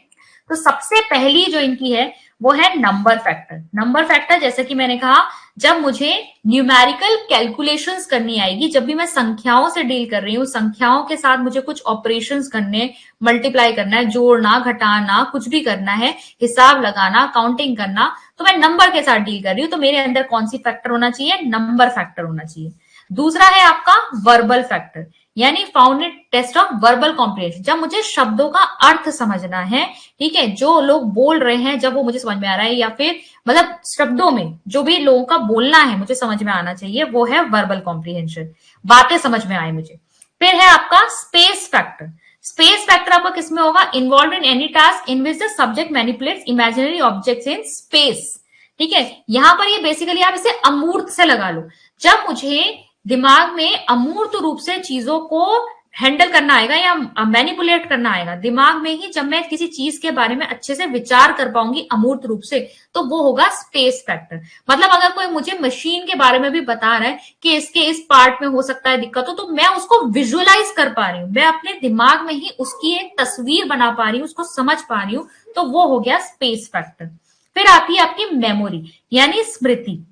तो सबसे पहली जो इनकी है वो है नंबर फैक्टर। नंबर फैक्टर, जैसे कि मैंने कहा, जब मुझे न्यूमेरिकल कैलकुलेशंस करनी आएगी, जब भी मैं संख्याओं से डील कर रही हूँ, संख्याओं के साथ मुझे कुछ ऑपरेशंस करने, मल्टीप्लाई करना है, जोड़ना, घटाना, कुछ भी करना है, हिसाब लगाना, काउंटिंग करना, तो मैं नंबर के साथ डील कर रही हूँ, तो मेरे अंदर कौन सी फैक्टर होना चाहिए, नंबर फैक्टर होना चाहिए। दूसरा है आपका वर्बल फैक्टर, यानी found in test of verbal comprehension, जब मुझे शब्दों का अर्थ समझना है, ठीक है, जो लोग बोल रहे हैं जब वो मुझे समझ में आ रहा है, या फिर मतलब शब्दों में जो भी लोगों का बोलना है मुझे समझ में आना चाहिए, वो है वर्बल कॉम्प्रिहेंशन, बातें समझ में आए मुझे। फिर है आपका स्पेस फैक्टर। स्पेस फैक्टर आपका किसमें होगा? Involve in any task in which the subject manipulates imaginary objects in space, ठीक है। यहां पर ये बेसिकली आप इसे अमूर्त से लगा लो, जब मुझे दिमाग में अमूर्त रूप से चीजों को हैंडल करना आएगा या मैनिपुलेट करना आएगा दिमाग में ही, जब मैं किसी चीज के बारे में अच्छे से विचार कर पाऊंगी अमूर्त रूप से, तो वो होगा स्पेस फैक्टर। मतलब अगर कोई मुझे मशीन के बारे में भी बता रहा है कि इसके इस पार्ट में हो सकता है दिक्कत हो, तो मैं उसको विजुअलाइज कर पा रही हूँ, मैं अपने दिमाग में ही उसकी एक तस्वीर बना पा रही हूँ, उसको समझ पा रही हूँ, तो वो हो गया स्पेस फैक्टर। फिर आती है आपकी मेमोरी यानी स्मृति।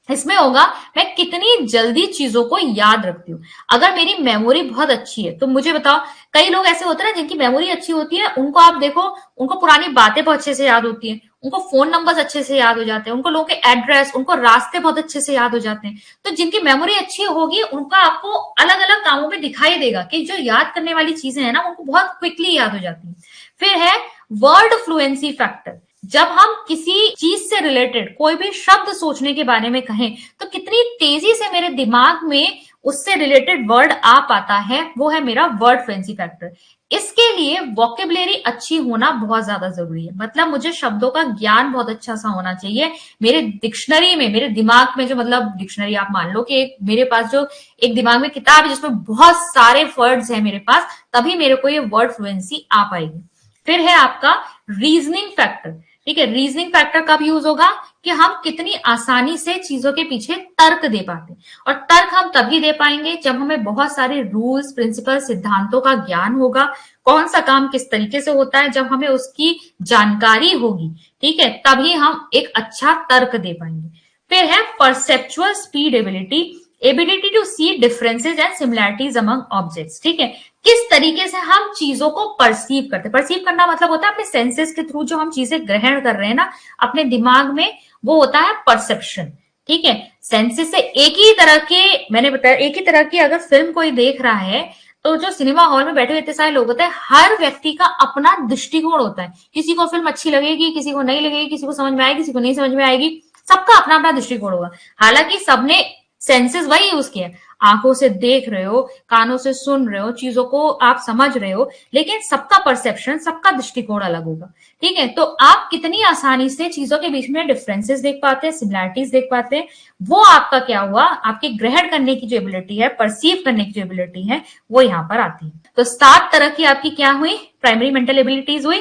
इसमें होगा मैं कितनी जल्दी चीजों को याद रखती हूँ। अगर मेरी मेमोरी बहुत अच्छी है तो मुझे बताओ, कई लोग ऐसे होते हैं ना जिनकी मेमोरी अच्छी होती है, उनको आप देखो, उनको पुरानी बातें बहुत अच्छे से याद होती है, उनको फोन नंबर्स अच्छे से याद हो जाते हैं, उनको लोगों के एड्रेस, उनको रास्ते बहुत अच्छे से याद हो जाते हैं। तो जिनकी मेमोरी अच्छी होगी उनका आपको अलग अलग कामों में दिखाई देगा कि जो याद करने वाली चीजें हैं ना उनको बहुत क्विकली याद हो जाती है। फिर है वर्ड फ्लुएंसी फैक्टर। जब हम किसी चीज से रिलेटेड कोई भी शब्द सोचने के बारे में कहें तो कितनी तेजी से मेरे दिमाग में उससे रिलेटेड वर्ड आ पाता है, वो है मेरा वर्ड फ्लुएंसी फैक्टर। इसके लिए वोकेबुलरी अच्छी होना बहुत ज्यादा जरूरी है, मतलब मुझे शब्दों का ज्ञान बहुत अच्छा सा होना चाहिए। मेरे डिक्शनरी में, मेरे दिमाग में जो, मतलब डिक्शनरी आप मान लो कि मेरे पास जो एक दिमाग में किताब है जिसमें बहुत सारे वर्ड्स है मेरे पास, तभी मेरे को ये वर्ड फ्लुएंसी आ पाएगी। फिर है आपका रीजनिंग फैक्टर, ठीक है। रीजनिंग फैक्टर कब यूज होगा? कि हम कितनी आसानी से चीजों के पीछे तर्क दे पाते हैं, और तर्क हम तभी दे पाएंगे जब हमें बहुत सारे रूल्स, प्रिंसिपल, सिद्धांतों का ज्ञान होगा, कौन सा काम किस तरीके से होता है, जब हमें उसकी जानकारी होगी, ठीक है, तभी हम एक अच्छा तर्क दे पाएंगे। फिर है perceptual speed ability, ability to see differences and similarities among objects, ठीक है। किस तरीके से हम चीजों को परसीव करते हैं। परसीव करना मतलब होता है अपने सेंसेस के थ्रू जो हम चीजें ग्रहण कर रहे हैं ना अपने दिमाग में, वो होता है परसेप्शन, ठीक है। सेंसेस से एक ही तरह के, मैंने बताया एक ही तरह की अगर फिल्म कोई देख रहा है तो जो सिनेमा हॉल में बैठे हुए इतने सारे लोग होते हैं, हर व्यक्ति का अपना दृष्टिकोण होता है। किसी को फिल्म अच्छी लगेगी, किसी को नहीं लगेगी, किसी को समझ में आएगी, किसी को नहीं समझ में आएगी, सबका अपना अपना दृष्टिकोण होगा। हालांकि सबने सेंसेस वही यूज किया, आंखों से देख रहे हो, कानों से सुन रहे हो, चीजों को आप समझ रहे हो, लेकिन सबका परसेप्शन, सबका दृष्टिकोण अलग होगा, ठीक है। तो आप कितनी आसानी से चीजों के बीच में डिफरेंसेस देख पाते हैं, सिमिलैरिटीज देख पाते हैं, वो आपका क्या हुआ, आपके ग्रहण करने की जो एबिलिटी है, परसीव करने की जो एबिलिटी है, वो यहां पर आती है। तो 7 तरह की आपकी क्या हुई? प्राइमरी मेंटल एबिलिटीज हुई।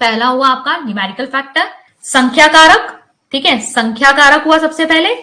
पहला हुआ आपका न्यूमेरिकल फैक्टर, संख्या कारक, ठीक है, संख्या कारक हुआ सबसे पहले,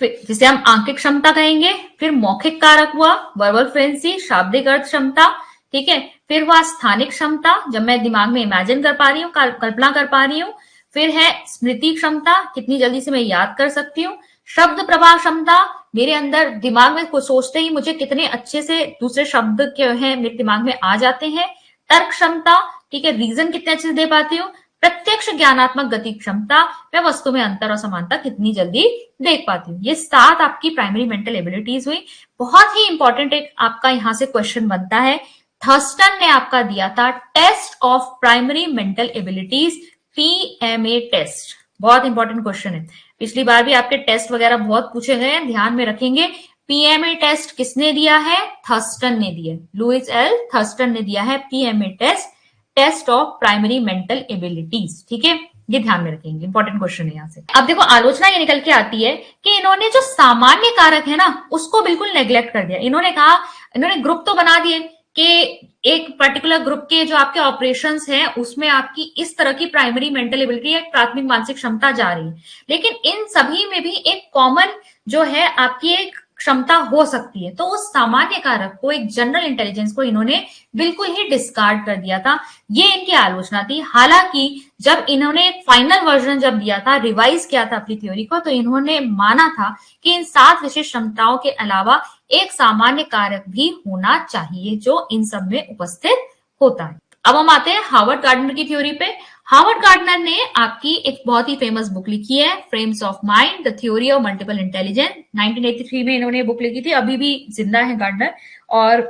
जिसे हम आंकिक क्षमता कहेंगे। फिर मौखिक कारक हुआ वर्बल फ्लुएंसी, शाब्दिक अर्थ क्षमता, ठीक है। फिर हुआ स्थानिक क्षमता, जब मैं दिमाग में इमेजिन कर पा रही हूँ, कल्पना कर पा रही हूँ। फिर है स्मृति क्षमता, कितनी जल्दी से मैं याद कर सकती हूँ। शब्द प्रवाह क्षमता, मेरे अंदर दिमाग में कुछ सोचते ही मुझे कितने अच्छे से दूसरे शब्द जो है मेरे दिमाग में आ जाते हैं। तर्क क्षमता, ठीक है, रीजन कितने अच्छे से दे पाती हूँ। प्रत्यक्ष ज्ञानात्मक गति क्षमता, मैं वस्तु में अंतर और समानता कितनी जल्दी देख पाती हूँ। ये 7 आपकी प्राइमरी मेंटल एबिलिटीज हुई। बहुत ही इंपॉर्टेंट एक आपका यहां से क्वेश्चन बनता है, थर्स्टन ने आपका दिया था test of primary mental abilities, PMA test. बहुत इंपॉर्टेंट क्वेश्चन है, पिछली बार भी आपके टेस्ट वगैरह बहुत पूछे गए हैं, ध्यान में रखेंगे। पीएमए टेस्ट किसने दिया है? थर्स्टन ने दिया, लुइस एल थर्स्टन ने दिया है PMA test, test of primary mental abilities, ठीक है, ये ध्यान में रखेंगे, इंपॉर्टेंट क्वेश्चन है यहाँ से। अब देखो आलोचना ये निकल के आती है कि इन्होंने जो सामान्य कारक है ना उसको बिल्कुल नेग्लेक्ट कर दिया। इन्होंने कहा, इन्होंने ग्रुप तो बना दिए कि एक पर्टिकुलर ग्रुप के जो आपके ऑपरेशंस हैं उसमें आपकी इस तरह की प्राइमरी मेंटल एबिलिटी, एक प्राथमिक मानसिक क्षमता जा रही है, लेकिन इन सभी में भी एक कॉमन जो है आपकी एक क्षमता हो सकती है। तो उस सामान्य कारक को, एक जनरल इंटेलिजेंस को इन्होंने बिल्कुल ही डिस्कार्ड कर दिया था। ये इनकी आलोचना थी। हालांकि जब इन्होंने एक फाइनल वर्जन जब दिया था, रिवाइज किया था अपनी थ्योरी को, तो इन्होंने माना था कि इन 7 विशिष्ट क्षमताओं के अलावा एक सामान्य कारक भी होना चाहिए जो इन सब में उपस्थित होता है। अब हम आते हैं हार्वर्ड गार्डनर की थ्योरी पे। हार्वर्ड गार्डनर ने आपकी एक बहुत ही फेमस बुक लिखी है, frames of mind, the theory of multiple intelligence. 1983 में इन्होंने बुक लिखी थी, अभी भी जिंदा है गार्डनर। और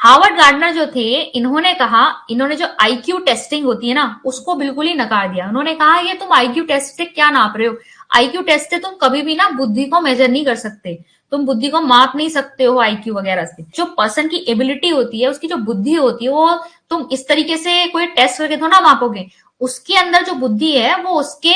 हार्वर्ड गार्डनर जो थे, इन्होंने जो आईक्यू टेस्टिंग होती है ना, उसको बिल्कुल ही नकार दिया। उन्होंने कहा ये तुम आईक्यू टेस्ट से क्या नाप रहे हो? आईक्यू टेस्ट से तुम कभी भी ना बुद्धि को मेजर नहीं कर सकते, तुम बुद्धि को माप नहीं सकते हो आईक्यू वगैरह से। जो पर्सन की एबिलिटी होती है, उसकी जो बुद्धि होती है, वो तुम इस तरीके से कोई टेस्ट करके थोड़ा ना मापोगे। उसके अंदर जो बुद्धि है वो उसके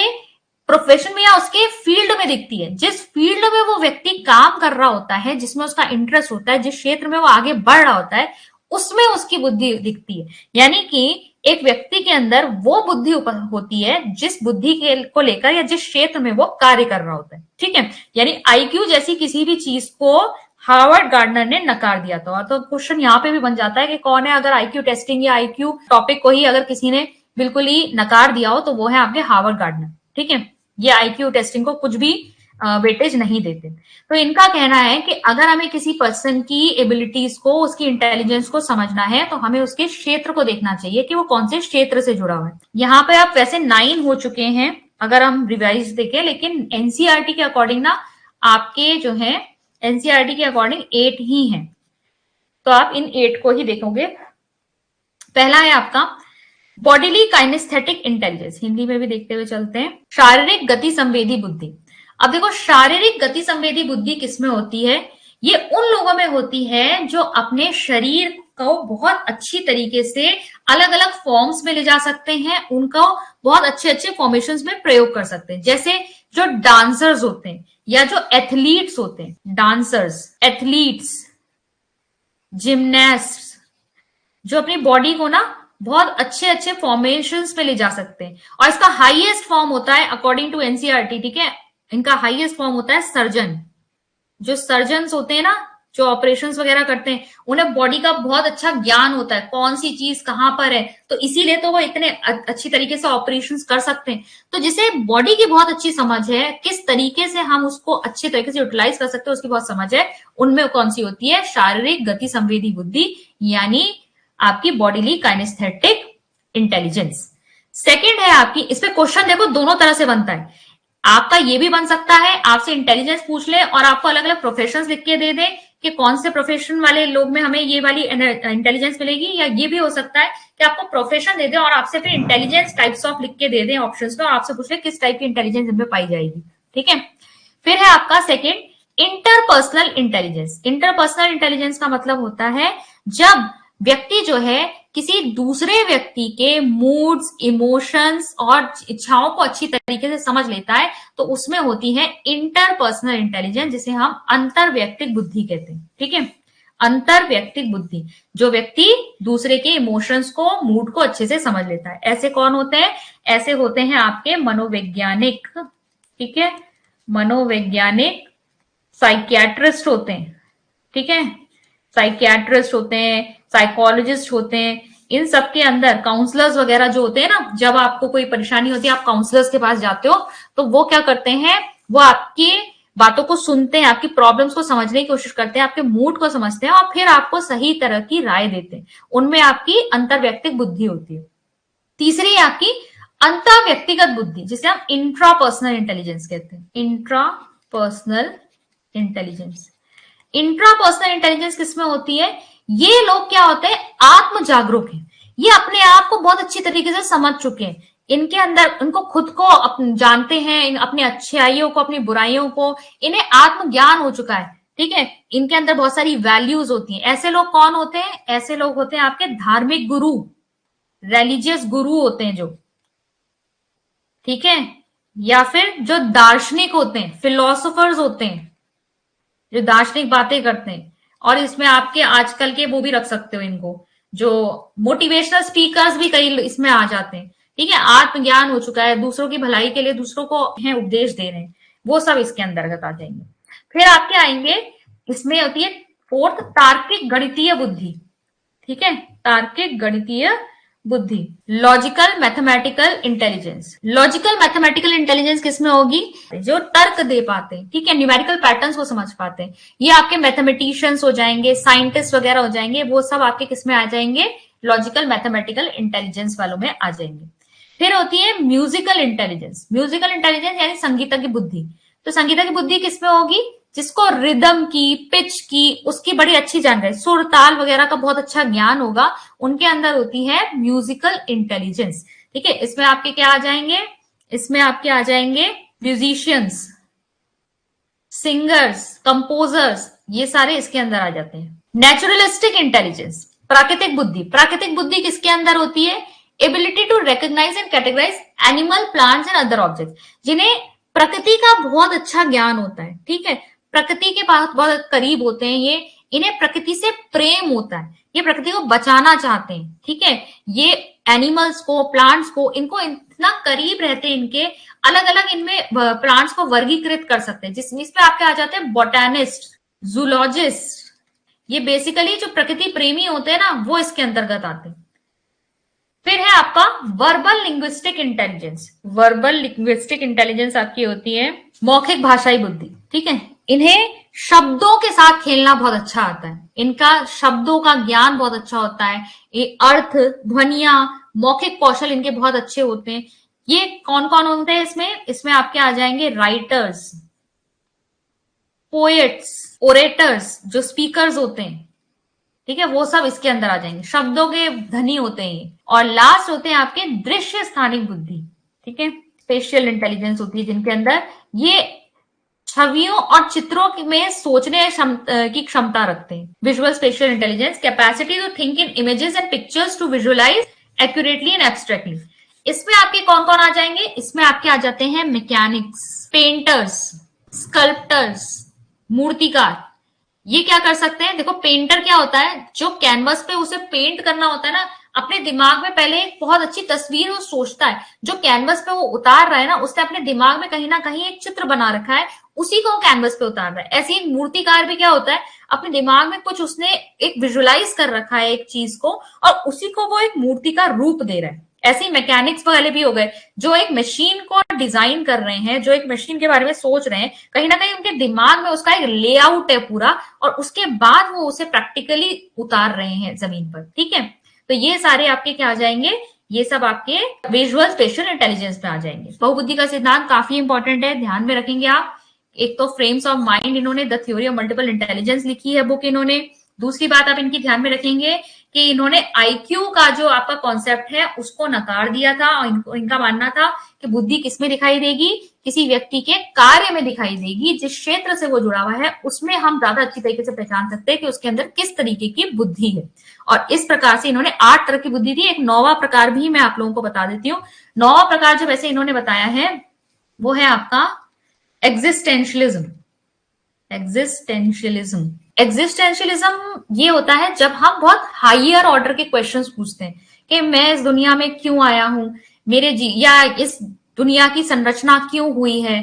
प्रोफेशन में या उसके फील्ड में दिखती है। जिस फील्ड में वो व्यक्ति काम कर रहा होता है, जिसमें उसका इंटरेस्ट होता है, जिस क्षेत्र में वो आगे बढ़ रहा होता है, उसमें उसकी बुद्धि दिखती है। यानी कि एक व्यक्ति के अंदर वो बुद्धि होती है जिस बुद्धि को लेकर या जिस क्षेत्र में वो कार्य कर रहा होता है। ठीक है, यानी आईक्यू जैसी किसी भी चीज को हार्वर्ड गार्डनर ने नकार दिया था। तो क्वेश्चन यहाँ पे भी बन जाता है कि कौन है, अगर आईक्यू टेस्टिंग या आईक्यू टॉपिक को ही अगर किसी ने बिल्कुल ही नकार दिया हो तो वो है आपके हार्वर्ड गार्डनर। ठीक है, ये आईक्यू टेस्टिंग को कुछ भी वेटेज नहीं देते। तो इनका कहना है कि अगर हमें किसी पर्सन की एबिलिटीज को, उसकी इंटेलिजेंस को समझना है तो हमें उसके क्षेत्र को देखना चाहिए कि वो कौन से क्षेत्र से जुड़ा हुआ है। यहाँ पे आप वैसे 9 हो चुके हैं अगर हम रिवाइज देखें, लेकिन एनसीईआरटी के अकॉर्डिंग ना आपके जो है एनसीईआरटी के अकॉर्डिंग 8 ही हैं, तो आप इन 8 को ही देखोगे। पहला है आपका बॉडीली काइनेस्थेटिक इंटेलिजेंस, हिंदी में भी देखते हुए चलते हैं। शारीरिक गति संवेदी बुद्धि। अब देखो, शारीरिक गति संवेदी बुद्धि किसमें होती है? ये उन लोगों में होती है जो अपने शरीर को बहुत अच्छी तरीके से अलग अलग फॉर्म्स में ले जा सकते हैं, उनको बहुत अच्छे अच्छे फॉर्मेशंस में प्रयोग कर सकते हैं। जैसे जो डांसर्स होते हैं या जो एथलीट्स होते हैं, डांसर्स, एथलीट्स, जिमनास्ट, जो अपनी बॉडी को ना बहुत अच्छे अच्छे फॉर्मेशंस में ले जा सकते हैं। और इसका हाईएस्ट फॉर्म होता है अकॉर्डिंग टू एनसीईआरटी, ठीक है, इनका हाईएस्ट फॉर्म होता है सर्जन। जो सर्जन्स होते हैं ना, जो ऑपरेशंस वगैरह करते हैं, उन्हें बॉडी का बहुत अच्छा ज्ञान होता है, कौन सी चीज कहां पर है, तो इसीलिए तो वो इतने अच्छी तरीके से ऑपरेशंस कर सकते हैं। तो जिसे बॉडी की बहुत अच्छी समझ है, किस तरीके से हम उसको अच्छे तरीके से यूटिलाइज कर सकते हैं, उसकी बहुत समझ है, उनमें कौन सी होती है? शारीरिक गति संवेदी बुद्धि, यानी आपकी बॉडीली काइनेस्थेटिक इंटेलिजेंस। सेकेंड है आपकी, इस पे क्वेश्चन देखो दोनों तरह से बनता है। आपका ये भी बन सकता है, आपसे इंटेलिजेंस पूछ ले और आपको अलग अलग प्रोफेशंस लिख के दे दे कि कौन से प्रोफेशन वाले लोग में हमें ये वाली इंटेलिजेंस मिलेगी, या ये भी हो सकता है कि आपको प्रोफेशन दे दे और आपसे फिर इंटेलिजेंस टाइप्स ऑफ लिख के दे दे ऑप्शंस में, और आपसे पूछ ले किस टाइप की इंटेलिजेंस इनमें पाई जाएगी। ठीक है, फिर है आपका second interpersonal intelligence. Interpersonal intelligence का मतलब होता है जब व्यक्ति जो है किसी दूसरे व्यक्ति के मूड्स, इमोशंस और इच्छाओं को अच्छी तरीके से समझ लेता है, तो उसमें होती है इंटरपर्सनल इंटेलिजेंस, जिसे हम अंतरवैयक्तिक बुद्धि कहते हैं। ठीक है, अंतरवैयक्तिक बुद्धि, जो व्यक्ति दूसरे के इमोशंस को, मूड को अच्छे से समझ लेता है। ऐसे कौन होते हैं? ऐसे होते हैं आपके मनोवैज्ञानिक। ठीक है, मनोवैज्ञानिक, साइकियाट्रिस्ट होते हैं। ठीक है, साइकियाट्रिस्ट होते हैं, साइकोलॉजिस्ट होते हैं, इन सब के अंदर काउंसलर्स वगैरह जो होते हैं ना, जब आपको कोई परेशानी होती है आप काउंसलर्स के पास जाते हो, तो वो क्या करते हैं? वो आपकी बातों को सुनते हैं, आपकी प्रॉब्लम्स को समझने की कोशिश करते हैं, आपके मूड को समझते हैं और फिर आपको सही तरह की राय देते हैं। उनमें आपकी अंतरवैयक्तिक बुद्धि होती है। तीसरी है आपकी अंतर व्यक्तिगत बुद्धि, जिसे हम इंट्रापर्सनल इंटेलिजेंस कहते हैं। इंट्रापर्सनल इंटेलिजेंस, इंट्रापर्सनल इंटेलिजेंस किसमें होती है? ये लोग क्या होते हैं? आत्म जागरूक हैं, ये अपने आप को बहुत अच्छी तरीके से समझ चुके हैं, इनके अंदर इनको खुद को जानते हैं, अपनी अच्छाइयों को, अपनी बुराइयों को, इन्हें आत्मज्ञान हो चुका है। ठीक है, इनके अंदर बहुत सारी वैल्यूज होती हैं। ऐसे लोग कौन होते हैं? ऐसे लोग होते हैं आपके धार्मिक गुरु, रिलीजियस गुरु होते हैं जो, ठीक है, या फिर जो दार्शनिक होते हैं, फिलोसोफर्स होते हैं, जो दार्शनिक बातें करते हैं। और इसमें आपके आजकल के वो भी रख सकते हो इनको, जो मोटिवेशनल स्पीकर्स भी कई इसमें आ जाते हैं। ठीक है, आत्मज्ञान हो चुका है, दूसरों की भलाई के लिए दूसरों को है उपदेश दे रहे हैं, वो सब इसके अंतर्गत आ जाएंगे। फिर आपके आएंगे, इसमें होती है फोर्थ, तार्किक गणितीय बुद्धि। ठीक है, तार्किक गणितीय बुद्धि, logical mathematical intelligence. Logical mathematical intelligence किसमें होगी? जो तर्क दे पाते हैं, ठीक है, न्यूमेरिकल पैटर्न्स को समझ पाते हैं, ये आपके मैथमेटिशियंस हो जाएंगे, साइंटिस्ट वगैरह हो जाएंगे, वो सब आपके किसमें आ जाएंगे? लॉजिकल मैथमेटिकल इंटेलिजेंस वालों में आ जाएंगे। फिर होती है म्यूजिकल इंटेलिजेंस। म्यूजिकल इंटेलिजेंस यानी संगीतज्ञ बुद्धि। तो संगीतज्ञ बुद्धि किसमें होगी? जिसको रिदम की, पिच की, उसकी बड़ी अच्छी जानकारी, सुर ताल वगैरह का बहुत अच्छा ज्ञान होगा, उनके अंदर होती है म्यूजिकल इंटेलिजेंस। ठीक है, इसमें आपके क्या आ जाएंगे, इसमें आपके आ जाएंगे म्यूजिशियंस, सिंगर्स, कंपोजर्स, ये सारे इसके अंदर आ जाते हैं। नेचुरलिस्टिक इंटेलिजेंस, प्राकृतिक बुद्धि। प्राकृतिक बुद्धि किसके अंदर होती है, ability to recognise and categorise animal, plants and other object, जिन्हें प्रकृति का बहुत अच्छा ज्ञान होता है। ठीक है, प्रकृति के पास बहुत करीब होते हैं ये, इन्हें प्रकृति से प्रेम होता है, ये प्रकृति को बचाना चाहते हैं। ठीक है, ये एनिमल्स को, प्लांट्स को, इनको इतना करीब रहते हैं, इनके अलग अलग इनमें प्लांट्स को वर्गीकृत कर सकते हैं, जिसमें इस पे आपके आ जाते हैं बोटैनिस्ट, जूलॉजिस्ट, ये बेसिकली जो प्रकृति प्रेमी होते हैं ना, वो इसके अंतर्गत आते हैं। फिर है आपका verbal linguistic intelligence. Verbal linguistic intelligence आपकी होती है मौखिक भाषाई बुद्धि। ठीक है, इन्हें शब्दों के साथ खेलना बहुत अच्छा आता है, इनका शब्दों का ज्ञान बहुत अच्छा होता है, ये अर्थ, ध्वनियां, मौखिक कौशल इनके बहुत अच्छे होते हैं। ये कौन कौन होते हैं इसमें, इसमें आपके आ जाएंगे राइटर्स, पोएट्स, ओरेटर्स, जो स्पीकर्स होते हैं। ठीक है, वो सब इसके अंदर आ जाएंगे, शब्दों के धनी होते हैं ये। और लास्ट होते हैं आपके दृश्य स्थानिक बुद्धि। ठीक है, स्पेशियल इंटेलिजेंस होती है जिनके अंदर ये छवियों और चित्रों में सोचने की क्षमता रखते हैं। Visual spatial intelligence, capacity to think in images and pictures to visualise accurately and abstractly. इसमें आपके कौन कौन आ जाएंगे, इसमें आपके आ जाते हैं मैकेनिक्स, पेंटर्स, स्कल्प्टर्स, मूर्तिकार। ये क्या कर सकते हैं, देखो पेंटर क्या होता है, जो कैनवस पे उसे पेंट करना होता है ना, अपने दिमाग में पहले एक बहुत अच्छी तस्वीर वो सोचता है, जो कैनवस पे वो उतार रहा है ना, उसने अपने दिमाग में कहीं ना कहीं एक चित्र बना रखा है, उसी को वो कैनवस पे उतार रहा है। ऐसे एक मूर्तिकार भी क्या होता है, अपने दिमाग में कुछ उसने एक विजुअलाइज कर रखा है एक चीज को, और उसी को वो एक मूर्ति का रूप दे रहा है। ऐसे ही मैकेनिक्स वाले भी हो गए, जो एक मशीन को डिजाइन कर रहे हैं, जो एक मशीन के बारे में सोच रहे हैं, कहीं ना कहीं उनके दिमाग में उसका एक लेआउट है पूरा, और उसके बाद वो उसे प्रैक्टिकली उतार रहे हैं जमीन पर। ठीक है, तो ये सारे आपके क्या आ जाएंगे, ये सब आपके विजुअल स्पेशल इंटेलिजेंस में आ जाएंगे। बहुबुद्धि का सिद्धांत काफी इंपॉर्टेंट है, ध्यान में रखेंगे आप। एक तो फ्रेम्स ऑफ माइंड, इन्होंने the theory of multiple intelligence लिखी है बुक इन्होंने। दूसरी बात आप इनकी ध्यान में रखेंगे कि इन्होंने आईक्यू का जो आपका कॉन्सेप्ट है उसको नकार दिया था, और इनका मानना था कि बुद्धि किसमें दिखाई देगी, किसी व्यक्ति के कार्य में दिखाई देगी, जिस क्षेत्र से वो जुड़ा हुआ है उसमें हम ज्यादा अच्छी तरीके से पहचान सकते हैं कि उसके अंदर किस तरीके की बुद्धि है। और इस प्रकार से इन्होंने 8 तरह की बुद्धि दी। एक 9वां प्रकार भी मैं आप लोगों को बता देती हूँ। 9वां प्रकार जो वैसे इन्होंने बताया है वो है आपका एग्जिस्टेंशियलिज्म। एग्जिस्टेंशियलिज्म, एग्जिस्टेंशियलिज्म ये होता है जब हम बहुत हायर ऑर्डर के क्वेश्चंस पूछते हैं कि मैं इस दुनिया में क्यों आया हूं, मेरे या इस दुनिया की संरचना क्यों हुई है।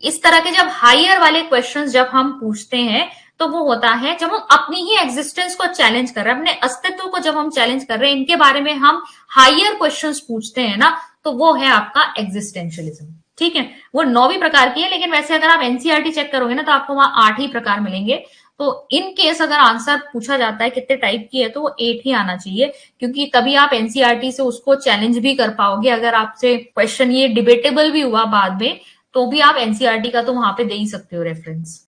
इस तरह के जब हायर वाले क्वेश्चंस जब हम पूछते हैं तो वो होता है जब हम अपनी ही एग्जिस्टेंस को चैलेंज कर रहे हैं, अपने अस्तित्व को जब हम चैलेंज कर रहे हैं, इनके बारे में हम हायर क्वेश्चंस पूछते हैं ना, तो वो है आपका एग्जिस्टेंशियलिज्म। ठीक है, वो 9वीं प्रकार की है, लेकिन वैसे अगर आप एनसीईआरटी चेक करोगे ना तो आपको वहां 8 ही प्रकार मिलेंगे। तो इन केस अगर आंसर पूछा जाता है कितने टाइप की है तो वो 8 ही आना चाहिए, क्योंकि तभी आप एनसीईआरटी से उसको चैलेंज भी कर पाओगे। अगर आपसे क्वेश्चन ये डिबेटेबल भी हुआ बाद में तो भी आप एनसीईआरटी का तो वहां पे दे ही सकते हो रेफरेंस।